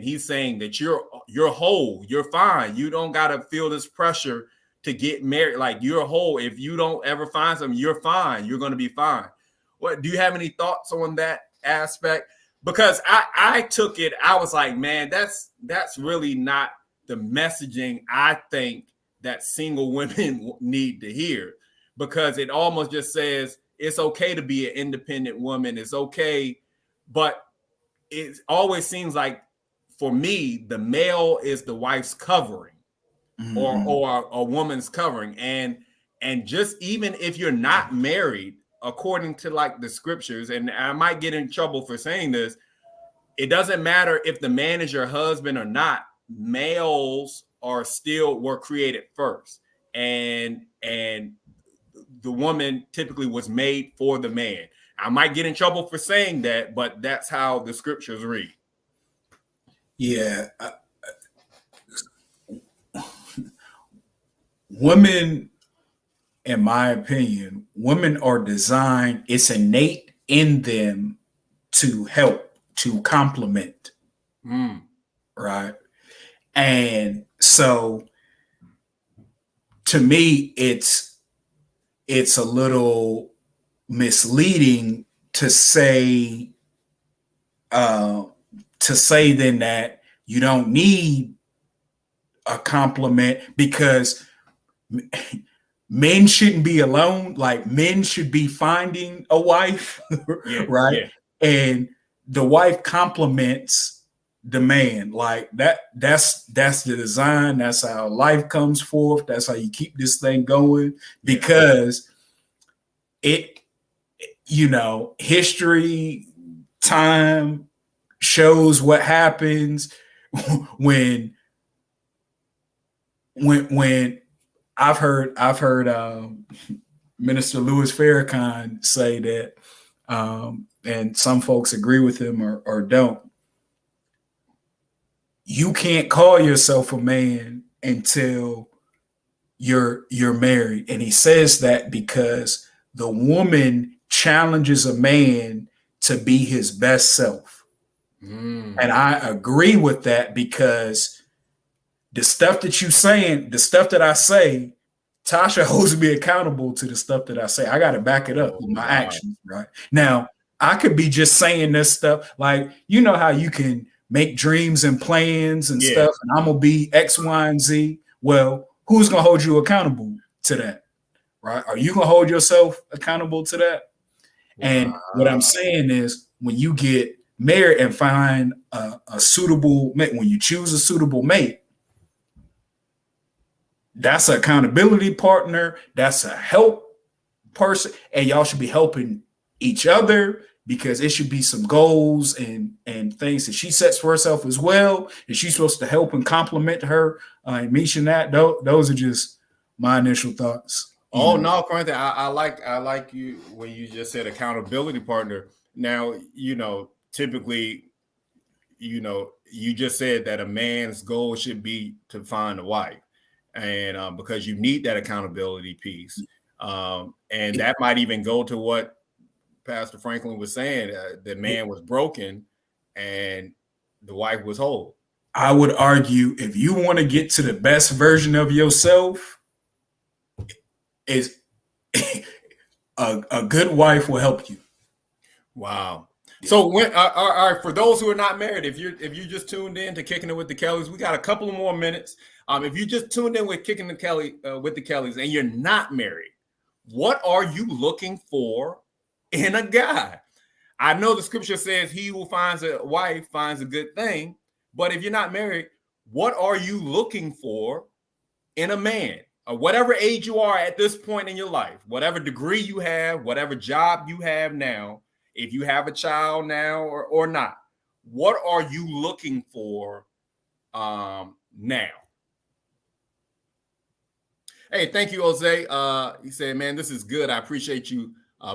Speaker 1: he's saying that you're whole, you're fine. You don't got to feel this pressure to get married. Like, you're whole. If you don't ever find something, you're fine. You're going to be fine. What do you have any thoughts on that aspect? Because I took it, I was like, man, that's really not the messaging I think that single women need to hear, because it almost just says it's okay to be an independent woman. It's okay. But it always seems like, for me, the male is the wife's covering, or a woman's covering. And just, even if you're not married, according to like the scriptures, and I might get in trouble for saying this, it doesn't matter if the man is your husband or not. Males were created first, and the woman typically was made for the man. I might get in trouble for saying that, but that's how the scriptures read.
Speaker 4: Yeah. Women, in my opinion, women are designed, it's innate in them to help, to complement. Right. And so, to me, it's a little misleading to say then that you don't need a compliment, because men shouldn't be alone. Like, men should be finding a wife, right? Yeah. And the wife complements the man. Like, that's the design. That's how life comes forth. That's how you keep this thing going, because history, time shows what happens when I've heard Minister Louis Farrakhan say that, and some folks agree with him or don't. You can't call yourself a man until you're married. And he says that because the woman challenges a man to be his best self. And I agree with that, because the stuff that you saying, the stuff that I say, Tasha holds me accountable to the stuff that I say. I got to back it up with my actions, right? Now, I could be just saying this stuff, like, you know how you can make dreams and plans and stuff, and I'm going to be X, Y, and Z. Well, who's going to hold you accountable to that, right? Are you going to hold yourself accountable to that? And what I'm saying is, when you get married and find a suitable mate, when you choose a suitable mate, that's an accountability partner. That's a help person. And y'all should be helping each other, because it should be some goals and things that she sets for herself as well. And she's supposed to help and compliment her. And mention that. Those are just my initial thoughts.
Speaker 1: No, Corinthian, I like you when you just said accountability partner. Now, typically, you just said that a man's goal should be to find a wife. And because you need that accountability piece. And that might even go to what Pastor Franklin was saying. The man was broken and the wife was whole.
Speaker 4: I would argue, if you want to get to the best version of yourself, is a good wife will help you.
Speaker 1: Wow. So when all right, for those who are not married, if you just tuned in to Kicking It with the Kellys, we got a couple of more minutes. If you just tuned in with Kicking the Kelly with the Kellys and you're not married, what are you looking for in a guy? I know the scripture says he who finds a wife finds a good thing, but if you're not married, what are you looking for in a man? Whatever age you are at this point in your life, whatever degree you have, whatever job you have now, if you have a child now or not, what are you looking for now? Hey, thank you, Jose. He said, man, this is good. I appreciate you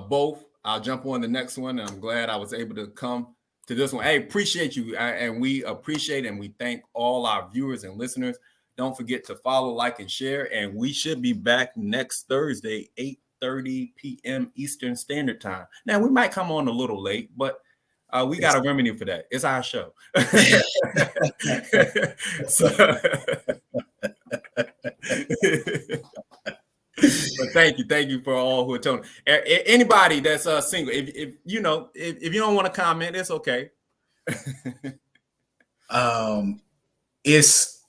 Speaker 1: both. I'll jump on the next one. I'm glad I was able to come to this one. Hey, appreciate you. And we appreciate and we thank all our viewers and listeners. Don't forget to follow, like, and share. And we should be back next Thursday, 8:30 p.m. Eastern Standard Time. Now, we might come on a little late, but we got a remedy for that. It's our show. But thank you for all who are telling. Anybody that's single, if you don't want to comment, it's okay.
Speaker 4: It's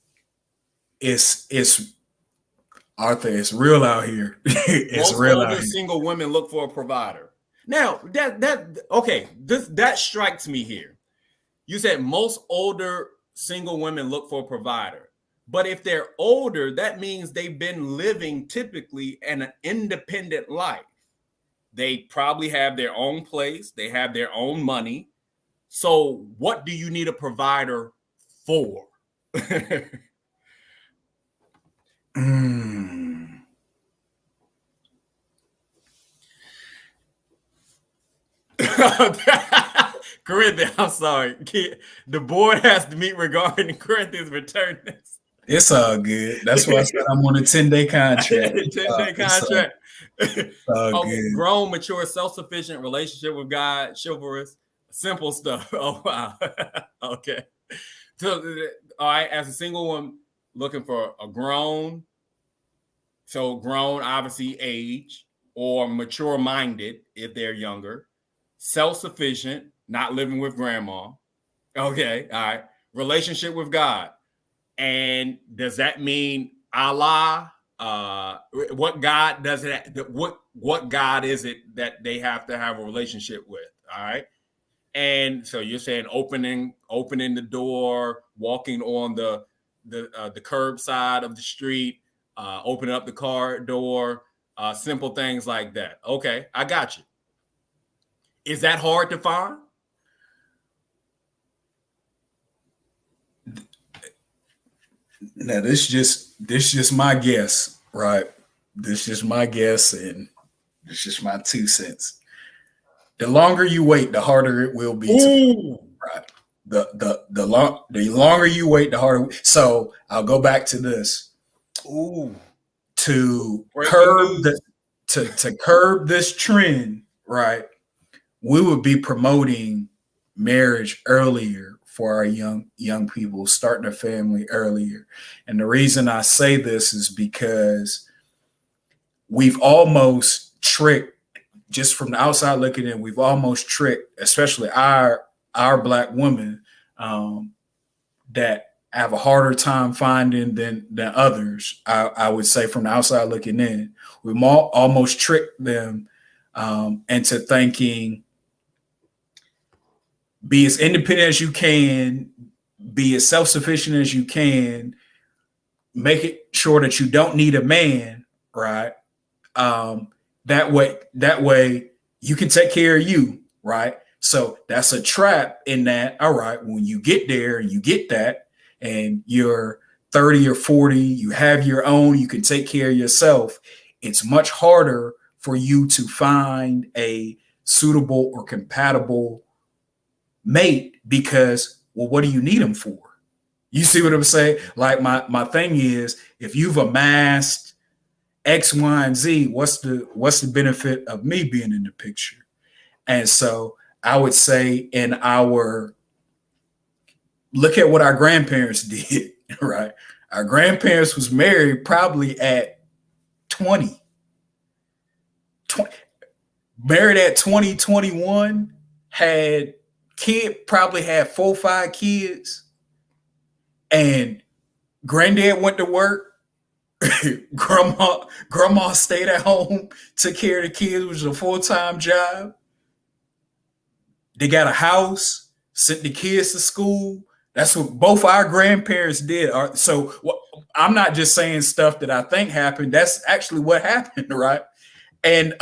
Speaker 4: Arthur. It's real out here. It's
Speaker 1: Most
Speaker 4: real
Speaker 1: older
Speaker 4: out here.
Speaker 1: Single women look for a provider. Now that strikes me here. You said most older single women look for a provider. But if they're older, that means they've been living typically an independent life. They probably have their own place. They have their own money. So what do you need a provider for? Corinthian, I'm sorry. The board has to meet regarding Corinthian's return.
Speaker 4: It's all good. That's why I said I'm on a 10-day contract.
Speaker 1: 10-day contract.
Speaker 4: Good.
Speaker 1: Grown, mature, self-sufficient relationship with God, chivalrous, simple stuff. Oh, wow. Okay. So, all right, as a single one looking for a grown, so grown, obviously age, or mature-minded if they're younger, self-sufficient, not living with grandma. Okay, all right. Relationship with God. And does that mean Allah? What God does it? What God is it that they have to have a relationship with? All right. And so you're saying opening the door, walking on the curb side of the street, opening up the car door, simple things like that. Okay, I got you. Is that hard to find?
Speaker 4: Now this just my guess, right? This is my guess, and it's just my 2 cents. The longer you wait, the harder it will be. Right. The longer you wait, the harder. So I'll go back to this. To curb this trend, right? We would be promoting marriage earlier for our young people, starting a family earlier. And the reason I say this is because we've almost tricked, just from the outside looking in, we've almost tricked, especially our Black women that have a harder time finding than others. I would say from the outside looking in, we've almost tricked them into thinking, be as independent as you can, be as self-sufficient as you can, make it sure that you don't need a man, right? That way you can take care of you, right? So that's a trap in that, all right, when you get there and you get that and you're 30 or 40, you have your own, you can take care of yourself. It's much harder for you to find a suitable or compatible mate because, well, what do you need them for? You see what I'm saying? Like my thing is, if you've amassed X, Y, and Z, what's the benefit of me being in the picture? And so I would say look at what our grandparents did, right? Our grandparents was married probably at 20. Married at 20, 21, probably had 4 or 5 kids, and granddad went to work. grandma stayed at home, took care of the kids, which was a full-time job. They got a house, sent the kids to school. That's what both our grandparents did. So I'm not just saying stuff that I think happened. That's actually what happened, right? And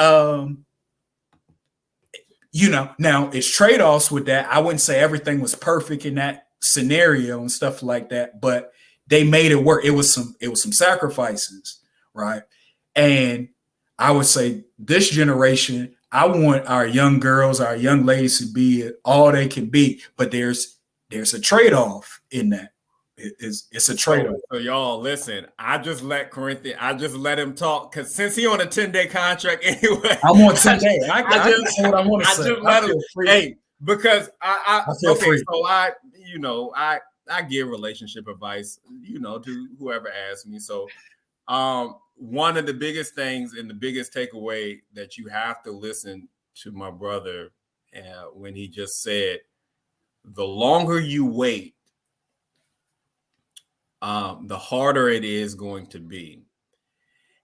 Speaker 4: now it's trade-offs with that. I wouldn't say everything was perfect in that scenario and stuff like that, but they made it work. It was some sacrifices, right? And I would say this generation, I want our young girls, our young ladies to be all they can be, but there's a trade-off in that. It's a trade-off.
Speaker 1: So y'all listen, I just let him talk because since he on a 10-day contract anyway.
Speaker 4: I'm on 10 days. I just say what I want to say.
Speaker 1: Just let him. Hey, because I
Speaker 4: feel free.
Speaker 1: So I give relationship advice, to whoever asks me. So one of the biggest things and the biggest takeaway that you have to listen to my brother when he just said, the longer you wait, the harder it is going to be.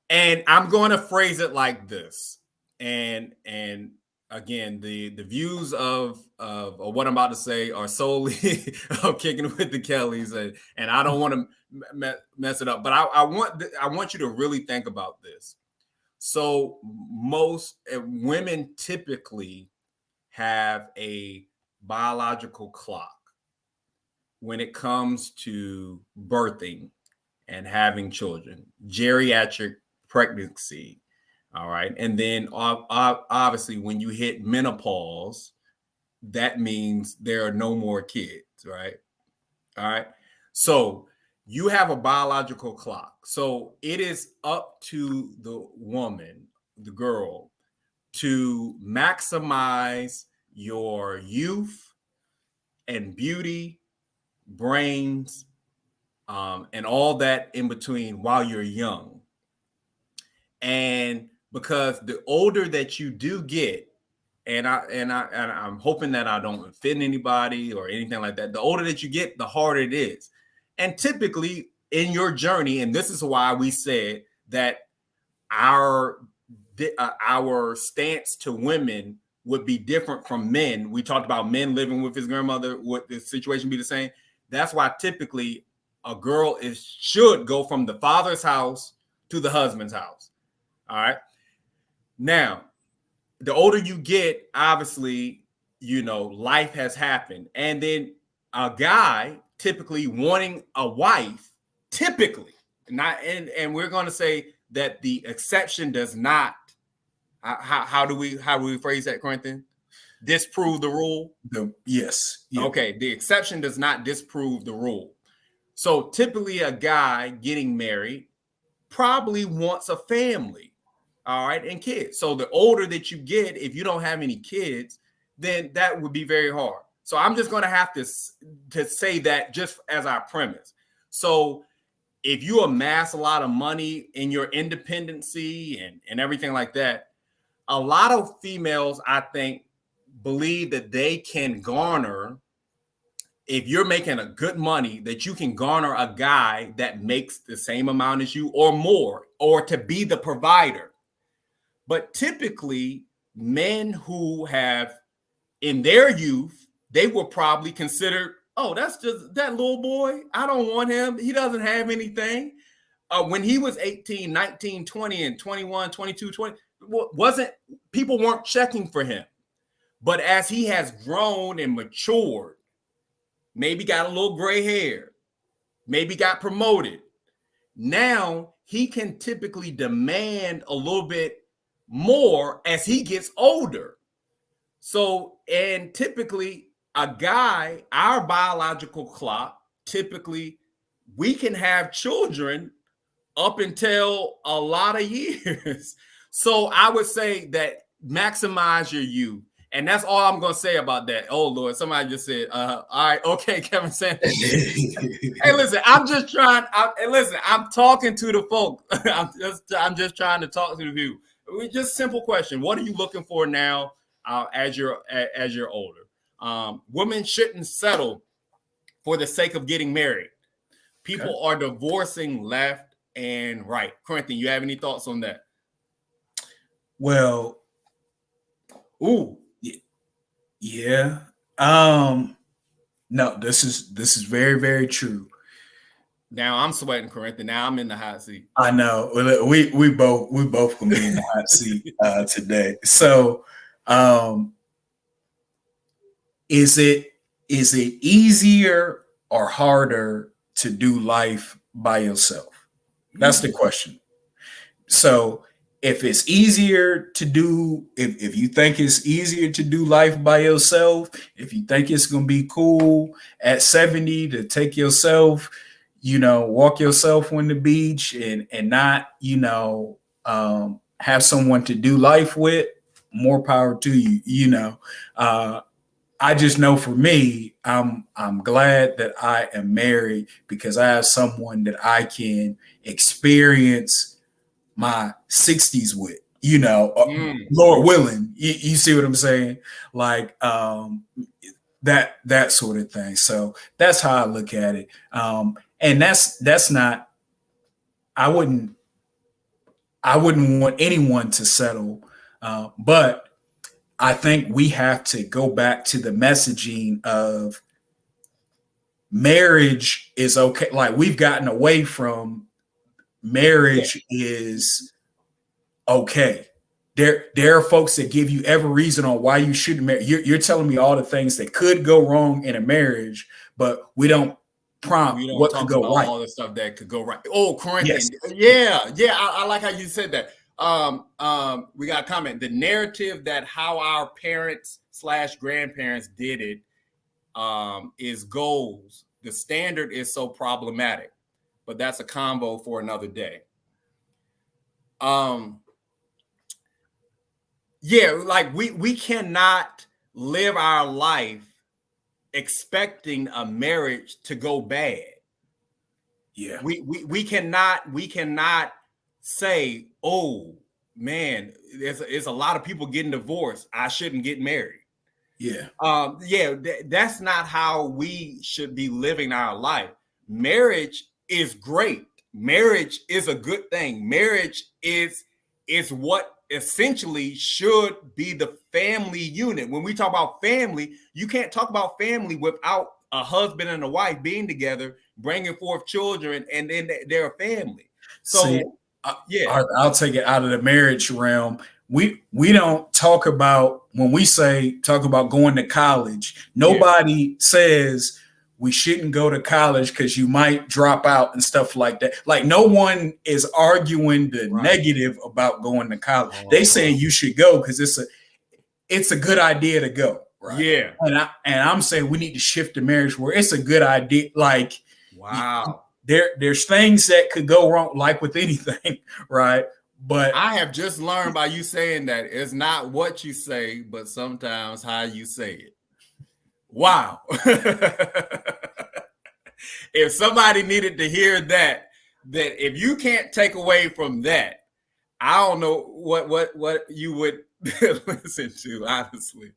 Speaker 1: And I'm going to phrase it like this. And again, the views of what I'm about to say are solely of Kicking With the Kellys, and I don't want to mess it up. But I want you to really think about this. So most women typically have a biological clock when it comes to birthing and having children, geriatric pregnancy. All right. And then obviously when you hit menopause, that means there are no more kids. Right. All right. So you have a biological clock. So it is up to the woman, the girl, to maximize your youth and beauty, brains, and all that in between while you're young. And because the older that you do get, and I'm hoping that I don't offend anybody or anything like that, the older that you get, the harder it is. And typically in your journey, and this is why we said that our stance to women would be different from men. We talked about men living with his grandmother, would the situation be the same? That's why typically a girl should go from the father's house to the husband's house. All right. Now, the older you get, obviously, life has happened. And then a guy typically wanting a wife, typically, and we're going to say that the exception does not, how do we phrase that, Corinthian? Disprove the rule?
Speaker 4: Yes.
Speaker 1: Yeah. Okay. The exception does not disprove the rule. So typically a guy getting married probably wants a family. All right. And kids. So the older that you get, if you don't have any kids, then that would be very hard. So I'm just going to have to say that just as our premise. So if you amass a lot of money in your independency and everything like that, a lot of females, I think, believe that they can garner, if you're making a good money, that you can garner a guy that makes the same amount as you or more, or to be the provider. But typically, men who have, in their youth, they will probably consider, oh, that's just that little boy. I don't want him. He doesn't have anything. When he was 18, 19, 20, and 21, 22, 20, people weren't checking for him. But as he has grown and matured, maybe got a little gray hair, maybe got promoted, now he can typically demand a little bit more as he gets older. So, and typically a guy, our biological clock, typically we can have children up until a lot of years. So I would say that maximize your youth. And that's all I'm going to say about that. Oh, Lord, somebody just said, all right, okay, Kevin Sanders. Hey, listen, I'm talking to the folk. I'm just trying to talk to the people. Just simple question. What are you looking for now as you're older? Women shouldn't settle for the sake of getting married. People are divorcing left and right. Corinthian, you have any thoughts on that?
Speaker 4: Well, yeah. No, this is very, very true.
Speaker 1: Now I'm sweating, Corinthian. Now I'm in the hot seat.
Speaker 4: I know. We both can be in the hot seat today. So, is it easier or harder to do life by yourself? That's the question. So, if it's easier to do, if you think it's easier to do life by yourself, if you think it's going to be cool at 70 to take yourself, walk yourself on the beach and not, have someone to do life with, more power to you. I just know for me, I'm glad that I am married because I have someone that I can experience my 60s with, Lord willing. You see what I'm saying? Like that sort of thing. So that's how I look at it. And that's not, I wouldn't want anyone to settle, but I think we have to go back to the messaging of marriage is okay. Like we've gotten away from marriage is okay. There are folks that give you every reason on why you shouldn't marry. You're telling me all the things that could go wrong in a marriage, but we don't prompt what could go right.
Speaker 1: All the stuff that could go right. Oh, Corinthian. Yes. Yeah. I like how you said that. We got a comment. The narrative that how our parents / grandparents did it is goals. The standard is so problematic, but that's a combo for another day. Like we cannot live our life expecting a marriage to go bad.
Speaker 4: Yeah.
Speaker 1: We cannot say, oh man, there's a lot of people getting divorced, I shouldn't get married.
Speaker 4: Yeah.
Speaker 1: That's not how we should be living our life. Marriage is great. Marriage is a good thing. Marriage is what essentially should be the family unit. When we talk about family, you can't talk about family without a husband and a wife being together, bringing forth children, and then they're a family. So
Speaker 4: see, I'll take it out of the marriage realm. We don't talk about, when we talk about going to college, nobody says we shouldn't go to college because you might drop out and stuff like that. Like no one is arguing the negative about going to college. They saying you should go because it's a good idea to go. Right.
Speaker 1: Yeah.
Speaker 4: And I'm saying we need to shift the marriage where it's a good idea. Like,
Speaker 1: wow.
Speaker 4: There's things that could go wrong, like with anything, right? But
Speaker 1: I have just learned by you saying that it's not what you say, but sometimes how you say it. Wow. If somebody needed to hear that if you can't take away from that, I don't know what you would listen to, honestly.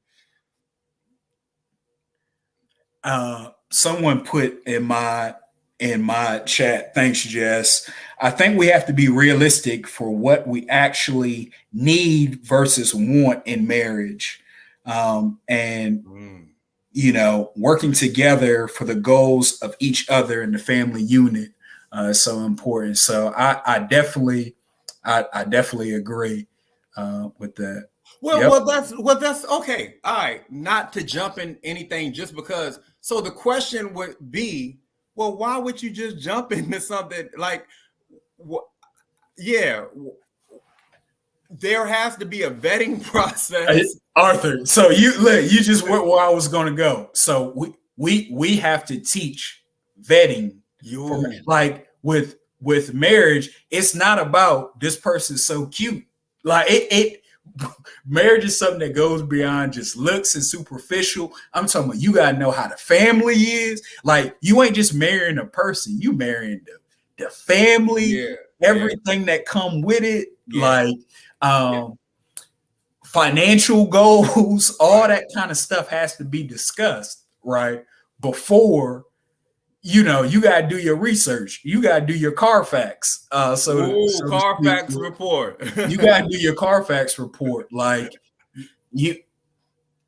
Speaker 4: Someone put in my chat, thanks, Jess. I think we have to be realistic for what we actually need versus want in marriage. Working together for the goals of each other in the family unit is so important. So I definitely agree with that.
Speaker 1: Well, that's okay. All right. Not to jump in anything just because. So the question would be, well, why would you just jump into something like, there has to be a vetting process.
Speaker 4: Arthur, so you just went where I was going to go. So we have to teach vetting. Like with marriage, it's not about this person's so cute. Like it marriage is something that goes beyond just looks and superficial. I'm talking about you gotta know how the family is. Like you ain't just marrying a person, you marrying the family, everything that come with it, like financial goals, all that kind of stuff has to be discussed, right? Before you gotta do your research. You gotta do your Carfax.
Speaker 1: Carfax report.
Speaker 4: You gotta do your Carfax report. Like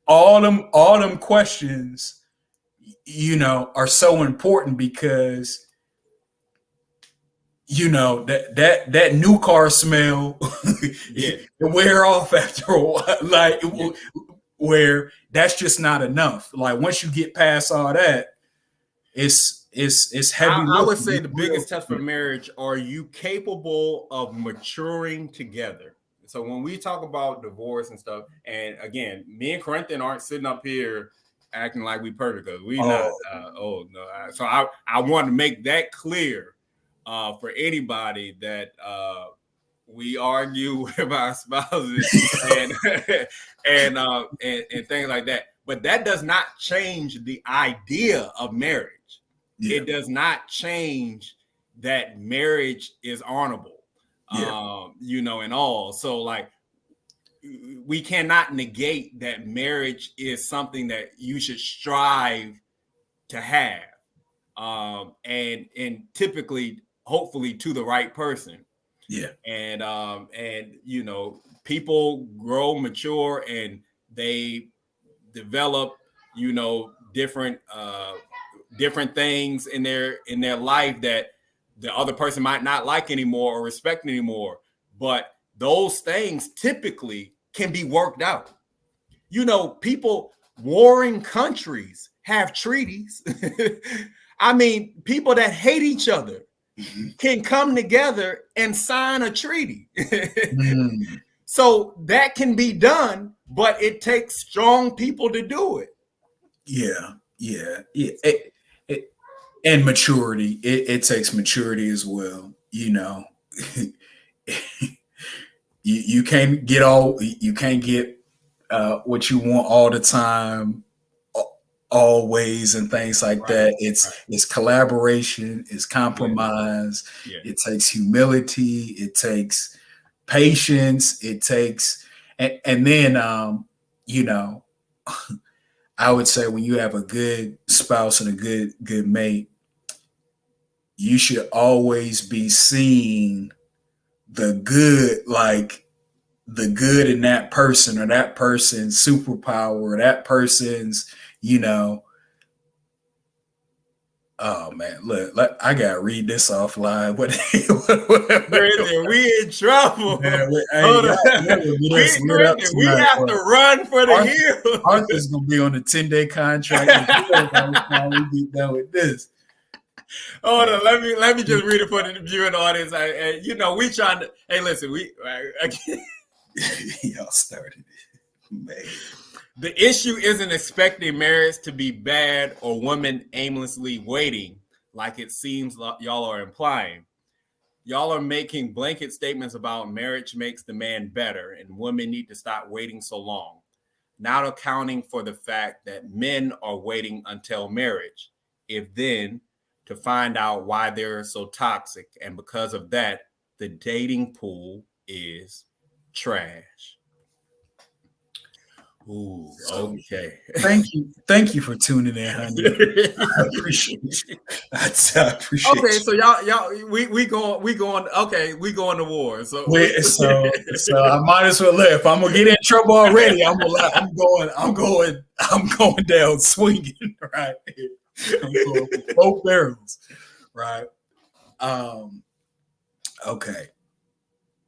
Speaker 4: all them questions, are so important because that new car smell it wear off after a while. Like where that's just not enough. Like once you get past all that, it's heavy.
Speaker 1: I would say the biggest test for marriage: are you capable of maturing together? so when we talk about divorce and stuff, and again, me and Corinthian aren't sitting up here acting like we perfect because we not. So I want to make that clear for anybody that we argue with our spouses and things like that. But that does not change the idea of marriage. Yeah. It does not change that marriage is honorable. And all. So like we cannot negate that marriage is something that you should strive to have. And typically, hopefully to the right person.
Speaker 4: Yeah.
Speaker 1: And people grow, mature, and they develop, different things in their life that the other person might not like anymore or respect anymore. But those things typically can be worked out. People, warring countries have treaties. I mean, people that hate each other can come together and sign a treaty. So that can be done, but it takes strong people to do it.
Speaker 4: Yeah. And maturity. It takes maturity as well. You can't get what you want all the time, always, and things like that. It's collaboration, it's compromise. Yeah. It takes humility, it takes patience, it takes and then I would say when you have a good spouse and a good mate, you should always be seeing the good, like the good in that person or that person's superpower or that person's, oh man, look, I gotta read this offline.
Speaker 1: We in trouble. Man, we have to run for the hills.
Speaker 4: Arthur's gonna be on a 10-day contract. We be done with this.
Speaker 1: Hold on, let me just read it for the viewing audience. We trying to. Hey, listen,
Speaker 4: y'all started it, man.
Speaker 1: The issue isn't expecting marriage to be bad or women aimlessly waiting, like it seems y'all are implying. Y'all are making blanket statements about marriage makes the man better and women need to stop waiting so long, not accounting for the fact that men are waiting until marriage, if then to find out why they're so toxic. And because of that, the dating pool is trash. Ooh, okay.
Speaker 4: Thank you for tuning in, honey. I appreciate it. I appreciate
Speaker 1: okay, so y'all, we going. Okay, we going to war. So
Speaker 4: I might as well live. If I'm gonna get in trouble already, I'm going down swinging. Right, I'm going with both barrels. Right. Okay.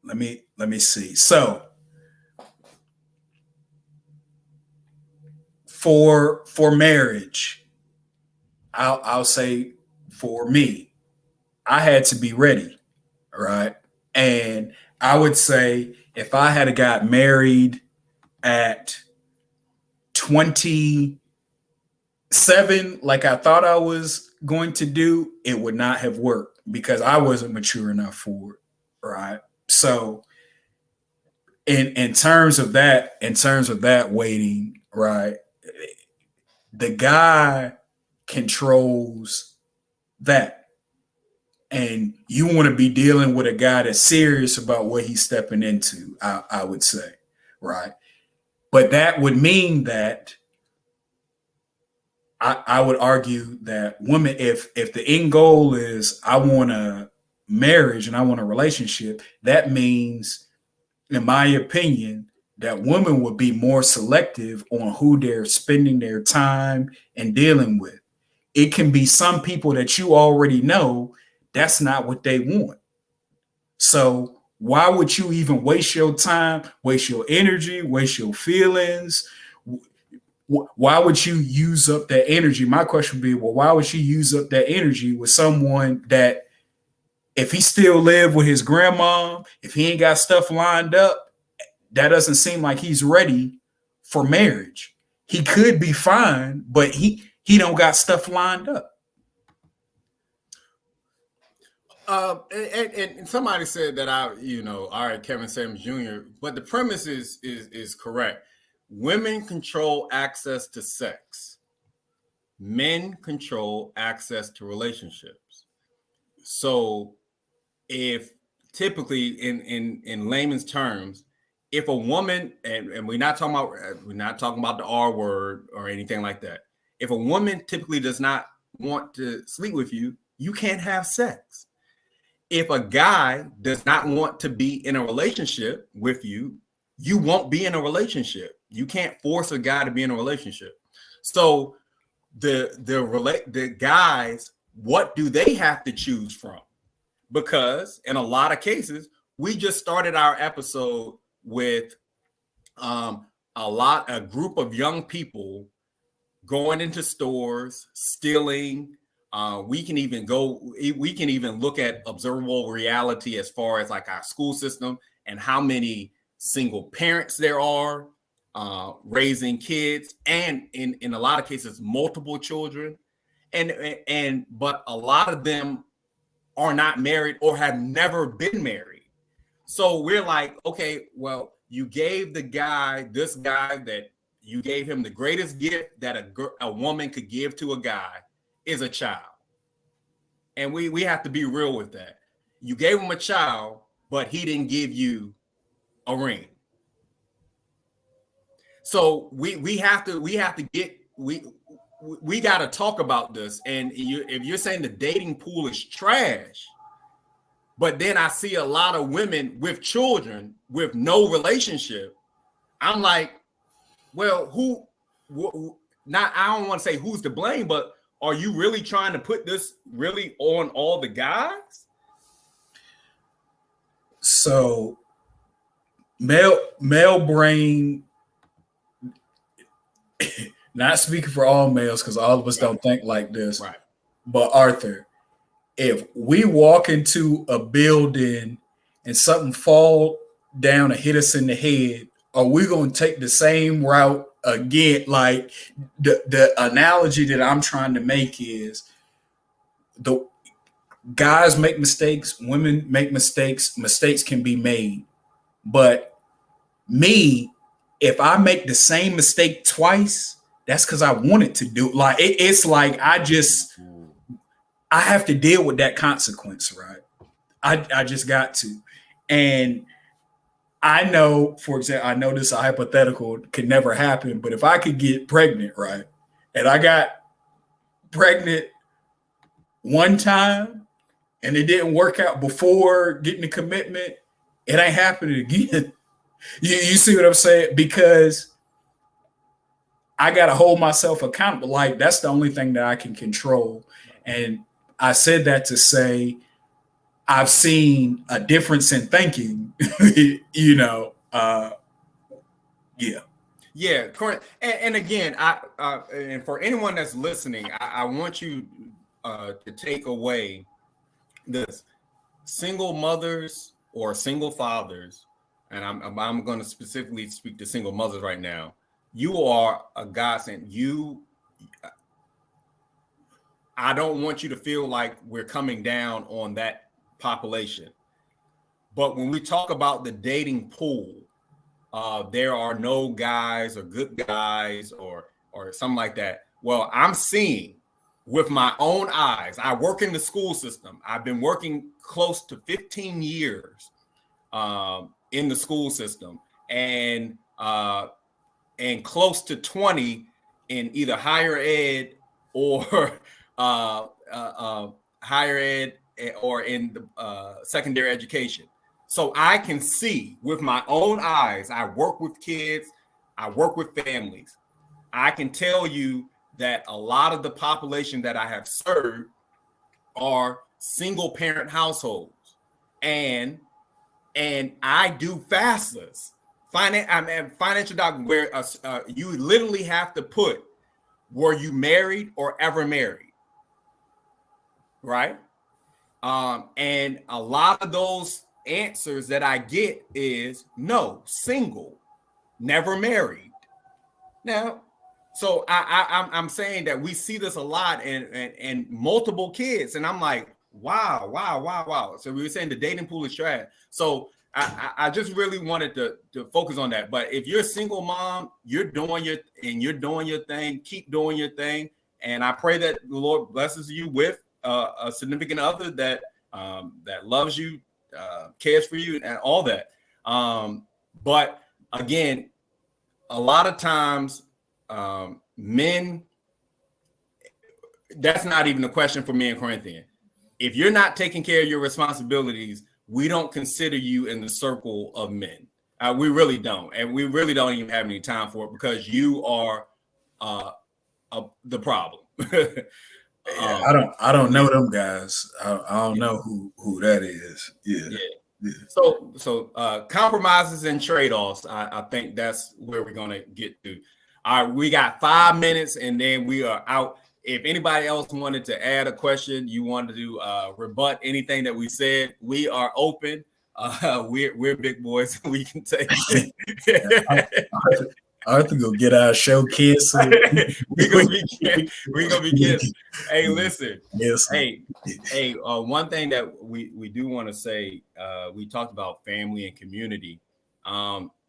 Speaker 4: Let me see. So. For marriage, I'll say for me, I had to be ready, right? And I would say if I had got married at 27, like I thought I was going to do, it would not have worked because I wasn't mature enough for it, right? So in terms of that waiting, right? The guy controls that. And you want to be dealing with a guy that's serious about what he's stepping into, I would say, right? But that would mean that I would argue that women, if the end goal is I want a marriage and I want a relationship, that means, in my opinion, that women would be more selective on who they're spending their time and dealing with. It can be some people that you already know that's not what they want. So why would you even waste your time, waste your energy, waste your feelings? Why would you use up that energy? My question would be, well, why would you use up that energy with someone that if he still live with his grandma, if he ain't got stuff lined up, that doesn't seem like he's ready for marriage. He could be fine, but he don't got stuff lined up.
Speaker 1: And somebody said that all right, Kevin Samuels Jr., but the premise is correct. Women control access to sex. Men control access to relationships. So if typically in layman's terms, if a woman, and we're not talking about the R word or anything like that. If a woman typically does not want to sleep with you, you can't have sex. If a guy does not want to be in a relationship with you, you won't be in a relationship. You can't force a guy to be in a relationship. So the guys, what do they have to choose from? Because in a lot of cases, we just started our episode with a group of young people going into stores, stealing. We can even look at observable reality as far as like our school system and how many single parents there are raising kids, and in a lot of cases multiple children, but a lot of them are not married or have never been married. So we're like, okay, well, you gave this guy that you gave him the greatest gift that a woman could give to a guy is a child. And we have to be real with that. You gave him a child, but he didn't give you a ring. So we got to talk about this. And if you're saying the dating pool is trash, but then I see a lot of women with children with no relationship, I'm like, well, I don't want to say who's to blame, but are you really trying to put this really on all the guys?
Speaker 4: So male brain, not speaking for all males because all of us don't think like this,
Speaker 1: right?
Speaker 4: But Arthur, if we walk into a building and something fall down and hit us in the head, are we going to take the same route again? Like the analogy that I'm trying to make is the guys make mistakes, women make mistakes can be made. But me, if I make the same mistake twice, that's because I wanted to do. Like it's like I have to deal with that consequence, right? I just got to. And I know, for example, I know this is a hypothetical, could never happen, but if I could get pregnant, right? And I got pregnant one time and it didn't work out before getting the commitment, it ain't happening again. You see what I'm saying? Because I got to hold myself accountable. Like that's the only thing that I can control. And I said that to say I've seen a difference in thinking,
Speaker 1: Yeah, correct. And again, and for anyone that's listening, I want you to take away this: single mothers or single fathers, and I'm going to specifically speak to single mothers right now. You are a godsend. I don't want you to feel like we're coming down on that population. But when we talk about the dating pool, there are no guys or good guys or something like that. Well, I'm seeing with my own eyes. I work in the school system. I've been working close to 15 years in the school system, and close to 20 in either higher ed or higher ed or in the secondary education. So I can see with my own eyes. I work with kids. I work with families. I can tell you that a lot of the population that I have served are single parent households, and I do FAFSAs, financial document, where you literally have to put, were you married or ever married, right? And a lot of those answers that I get is no, single, never married. Now, so I'm saying that we see this a lot and multiple kids, and I'm like, wow. So we were saying the dating pool is trash. So I just really wanted to focus on that. But if you're a single mom, you're doing your thing, keep doing your thing, and I pray that the Lord blesses you with a significant other that loves you, cares for you, and all that. But again, a lot of times, men, that's not even a question for me and Corinthian. If you're not taking care of your responsibilities, we don't consider you in the circle of men. We really don't. And we really don't even have any time for it because you are the problem.
Speaker 4: I don't know them guys. I don't know who that is. Yeah.
Speaker 1: So compromises and trade-offs. I think that's where we're gonna get to. All right, we got 5 minutes and then we are out. If anybody else wanted to add a question, you wanted to rebut anything that we said, we are open. We're big boys. We can take it.
Speaker 4: I have to go get our show canceled.
Speaker 1: We're gonna be kids. Hey, listen.
Speaker 4: Yes.
Speaker 1: Hey. One thing that we do want to say, we talked about family and community.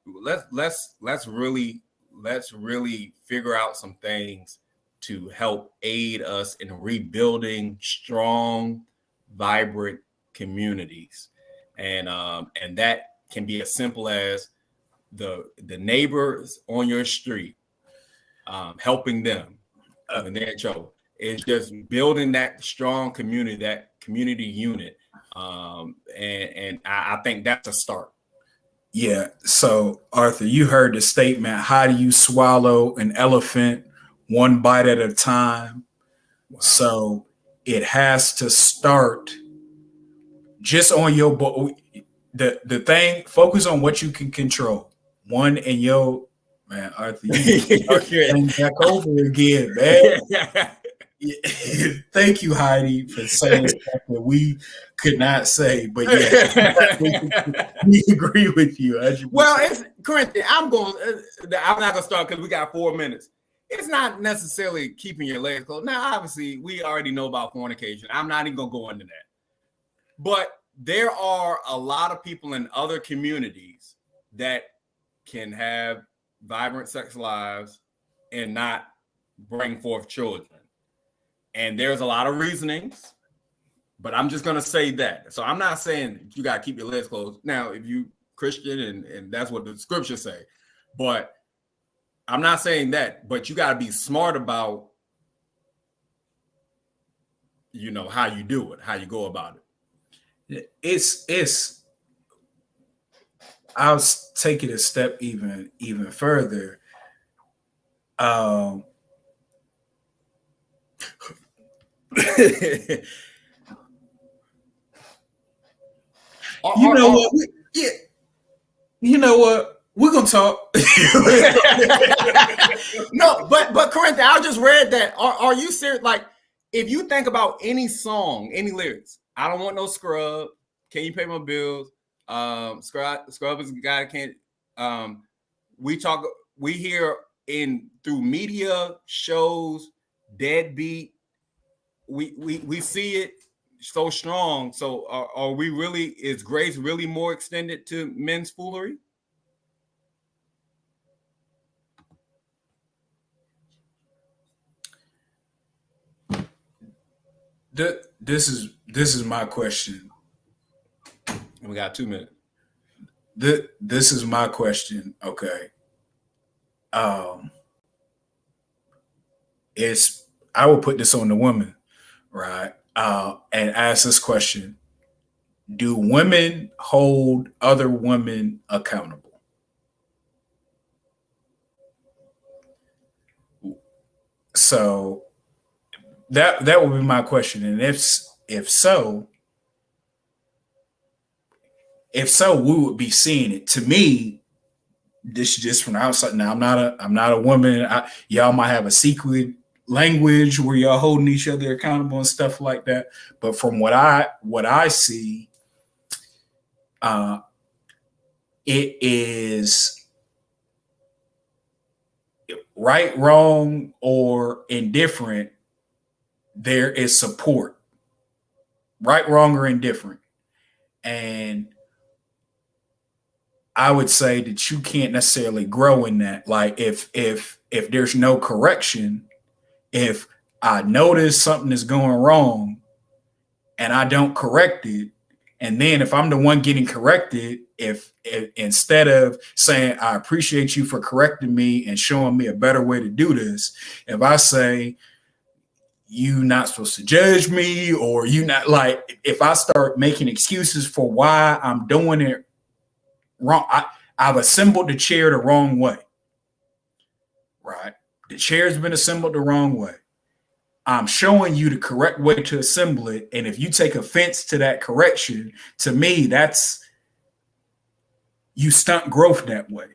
Speaker 1: Let's really figure out some things to help aid us in rebuilding strong, vibrant communities, and that can be as simple as the neighbors on your street, helping them when they're in trouble. It's just building that strong community, that community unit, and I think that's a start.
Speaker 4: Yeah. So, Arthur, you heard the statement. How do you swallow an elephant? One bite at a time. Wow. So it has to start just on your the thing. Focus on what you can control. One in your man, Arthur. You back over again, man. Thank you, Heidi, for saying stuff that we could not say, but yeah, we agree with you. 100%.
Speaker 1: Well, it's Corinthian. I'm not gonna start because we got 4 minutes. It's not necessarily keeping your legs closed. Now, obviously, we already know about fornication. I'm not even gonna go into that. But there are a lot of people in other communities that can have vibrant sex lives and not bring forth children. And there's a lot of reasonings, but I'm just going to say that. So I'm not saying you got to keep your legs closed. Now, if you Christian and that's what the scriptures say, but I'm not saying that, but you got to be smart about, how you do it, how you go about it.
Speaker 4: I'll take it a step even further. You know what? You know what? We're gonna talk.
Speaker 1: No, but Corinthian, I just read that. Are you serious? Like, if you think about any song, any lyrics, I don't want no scrub. Can you pay my bills? Scrub is a guy that can't. We hear through media shows, deadbeat. We see it so strong. So are we really? Is grace really more extended to men's foolery?
Speaker 4: This is my question.
Speaker 1: We got 2 minutes.
Speaker 4: This is my question. Okay. I will put this on the women, right? And ask this question: do women hold other women accountable? So that would be my question. And if so, we would be seeing it. To me, this is just from the outside. Now, I'm not a woman. Y'all might have a secret language where y'all holding each other accountable and stuff like that. But from what I see, it is right, wrong, or indifferent. There is support, right, wrong, or indifferent. And I would say that you can't necessarily grow in that. Like if there's no correction, if I notice something is going wrong and I don't correct it, and then if I'm the one getting corrected, if instead of saying I appreciate you for correcting me and showing me a better way to do this, if I say you not supposed to judge me, or you not, like, if I start making excuses for why I'm doing it wrong, I've assembled the chair the wrong way, right? The chair's been assembled the wrong way. I'm showing you the correct way to assemble it. And if you take offense to that correction, to me, that's, you stunt growth that way,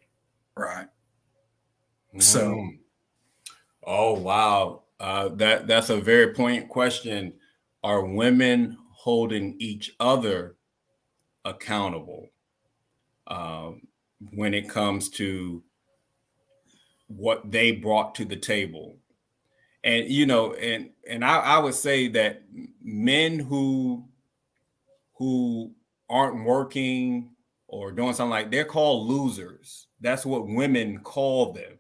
Speaker 4: right? So.
Speaker 1: Oh, wow. That's a very poignant question. Are women holding each other accountable when it comes to what they brought to the table? And, you know, and I would say that men who aren't working or doing something, like, they're called losers. That's what women call them.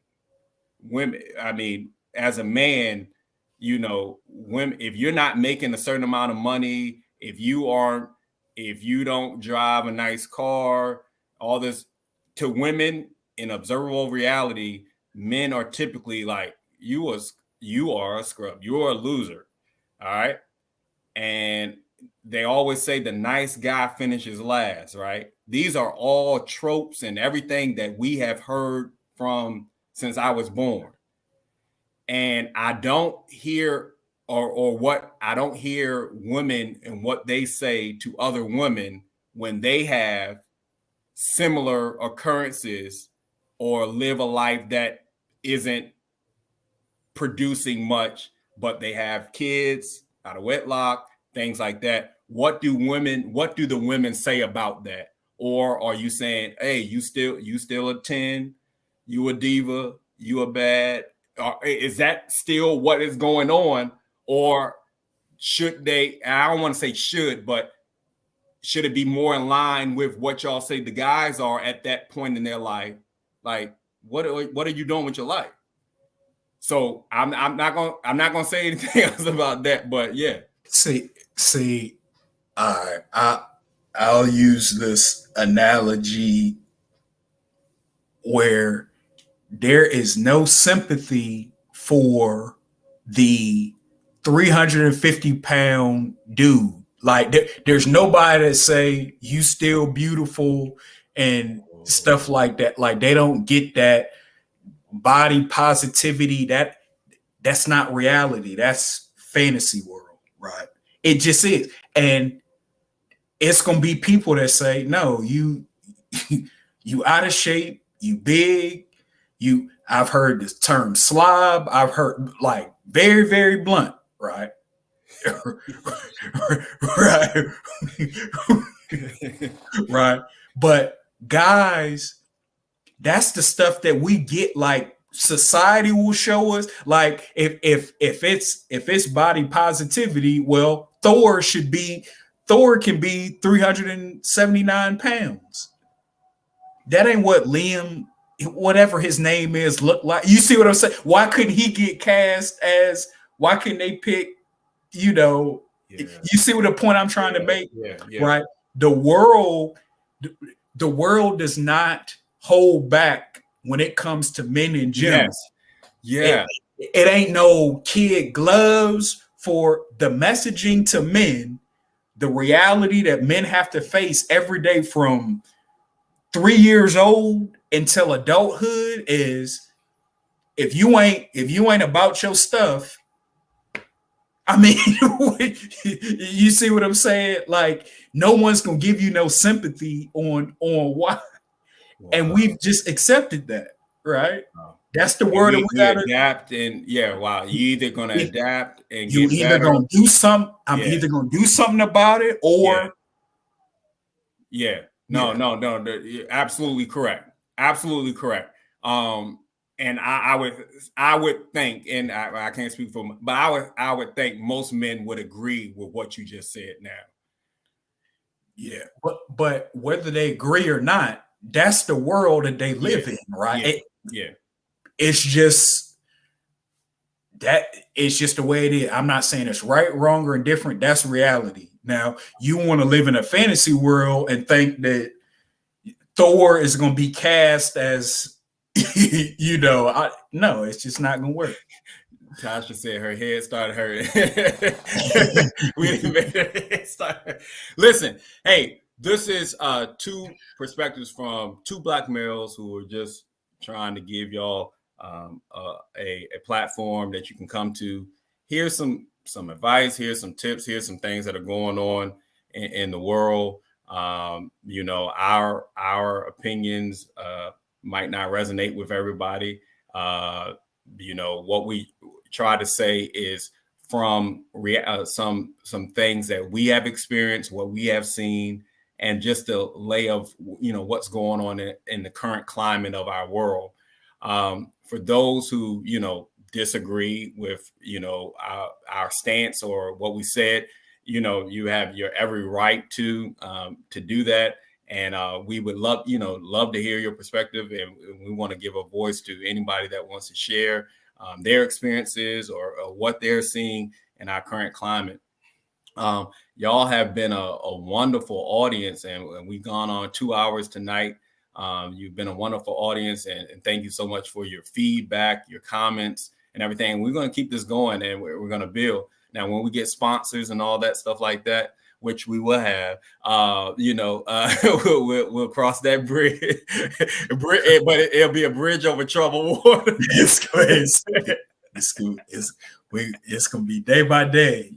Speaker 1: Women, I mean, as a man, you know, women, if you're not making a certain amount of money, if you don't drive a nice car, all this, to women in observable reality, men are typically like, you are a scrub, you're a loser. All right. And they always say the nice guy finishes last, right? These are all tropes and everything that we have heard from since I was born. And I don't hear I don't hear women and what they say to other women when they have similar occurrences or live a life that isn't producing much, but they have kids out of wedlock, things like that. What do the women say about that? Or are you saying, hey, you still a 10, you a diva, you a bad? Is that still what is going on? Or should they, I don't want to say should, but should it be more in line with what y'all say the guys are at that point in their life? Like, what are you doing with your life? So I'm not gonna say anything else about that, but yeah.
Speaker 4: See, I'll use this analogy where there is no sympathy for the 350-pound dude. Like there's nobody that say you still beautiful and stuff like that. Like they don't get that body positivity. That's not reality. That's fantasy world, right? It just is. And it's gonna be people that say, no, you out of shape, you big, I've heard this term slob. I've heard, like, very, very blunt, right? Right. Right. But guys, that's the stuff that we get. Like, society will show us. Like, if it's body positivity, well, Thor can be 379 pounds. That ain't what Liam, whatever his name is, look like. You see what I'm saying? Why couldn't he get cast as? Why couldn't they pick? You know, you see what the point I'm trying to make, right? The world does not hold back when it comes to men in general.
Speaker 1: Yes. Yeah,
Speaker 4: it ain't no kid gloves for the messaging to men. The reality that men have to face every day from 3 years old until adulthood is, if you ain't about your stuff, I mean, you see what I'm saying? Like, no one's gonna give you no sympathy on why. Wow. And we've just accepted that, right? Wow. That's the word that we gotta
Speaker 1: adapt. And wow, you either gonna adapt and
Speaker 4: you either
Speaker 1: better.
Speaker 4: Gonna do something. I'm either gonna do something about it, or
Speaker 1: No, you're absolutely correct. Absolutely correct. And I would think, and I can't speak for, but I would think most men would agree with what you just said now.
Speaker 4: Yeah, but whether they agree or not, that's the world that they live in, right? It's just the way it is. I'm not saying it's right, wrong, or indifferent. That's reality. Now, you want to live in a fantasy world and think that Thor is going to be cast as, no, it's just not going to work.
Speaker 1: Tasha said her head started hurting. We didn't make her head start hurting. Listen, hey, this is two perspectives from two Black males who are just trying to give y'all a platform that you can come to. Here's some advice. Here's some tips. Here's some things that are going on in the world. Our opinions might not resonate with everybody. What we try to say is from some things that we have experienced, what we have seen, and just the lay of what's going on in the current climate of our world. For those who disagree with our stance or what we said, you have your every right to do that. And we would love to hear your perspective, and we want to give a voice to anybody that wants to share their experiences or what they're seeing in our current climate. Y'all have been a wonderful audience, and we've gone on 2 hours tonight. You've been a wonderful audience, and thank you so much for your feedback, your comments, and everything. We're going to keep this going, and we're going to build. Now, when we get sponsors and all that stuff like that, which we will have, we'll cross that bridge, but it'll be a bridge over troubled water.
Speaker 4: It's crazy. It's gonna be day by day,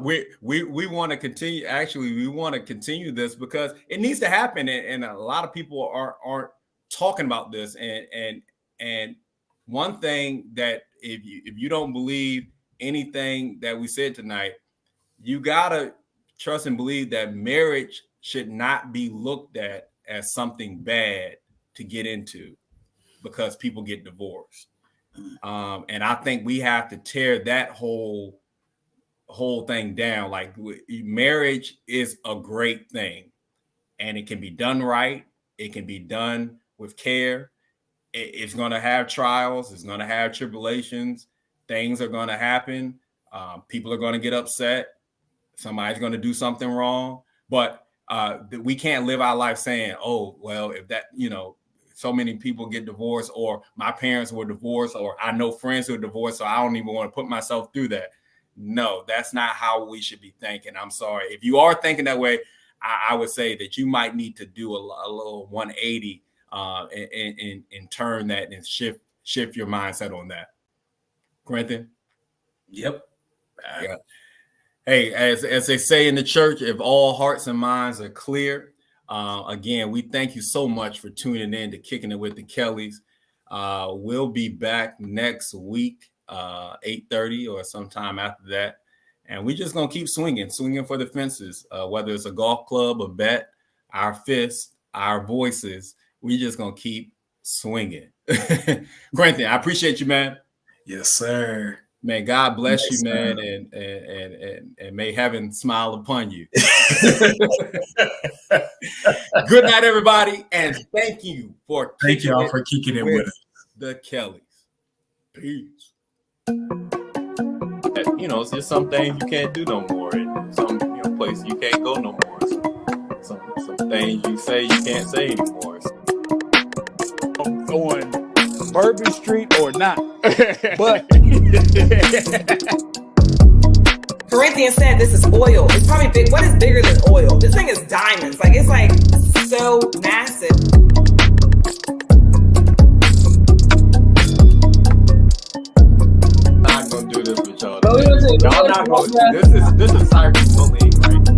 Speaker 4: We
Speaker 1: want to continue. Actually, we want to continue this because it needs to happen, and a lot of people aren't talking about this. And one thing that if you don't believe anything that we said tonight, you gotta trust and believe that marriage should not be looked at as something bad to get into because people get divorced. And I think we have to tear that whole thing down. Like, marriage is a great thing, and it can be done right. It can be done with care. It's going to have trials. It's going to have tribulations. Things are going to happen. People are going to get upset. Somebody's going to do something wrong. But we can't live our life saying, oh, well, if that, so many people get divorced, or my parents were divorced, or I know friends who are divorced, so I don't even want to put myself through that. No, that's not how we should be thinking. I'm sorry. If you are thinking that way, I would say that you might need to do a little 180 and turn that and shift your mindset on that. Corinthian?
Speaker 4: Yep.
Speaker 1: Yeah. Hey, as they say in the church, if all hearts and minds are clear, again, we thank you so much for tuning in to Kicking It with the Kellys. We'll be back next week, 8:30 or sometime after that. And we're just going to keep swinging for the fences, whether it's a golf club, a bet, our fists, our voices. We're just going to keep swinging. Corinthian, I appreciate you, man.
Speaker 4: Yes, sir.
Speaker 1: Man, God bless you, man, and may heaven smile upon you. Good night, everybody, and thank you for
Speaker 4: kicking it with us.
Speaker 1: The Kellys. Peace. It's just some things you can't do no more, and some places you can't go no more. So some things you say you can't say anymore.
Speaker 2: On Bourbon Street or not, but
Speaker 3: Corinthian said this is oil. It's probably big. What is bigger than oil? This thing is diamonds. Like, it's like so massive.
Speaker 1: Not gonna do this with y'all. Y'all not gonna. This is cyberbullying, right?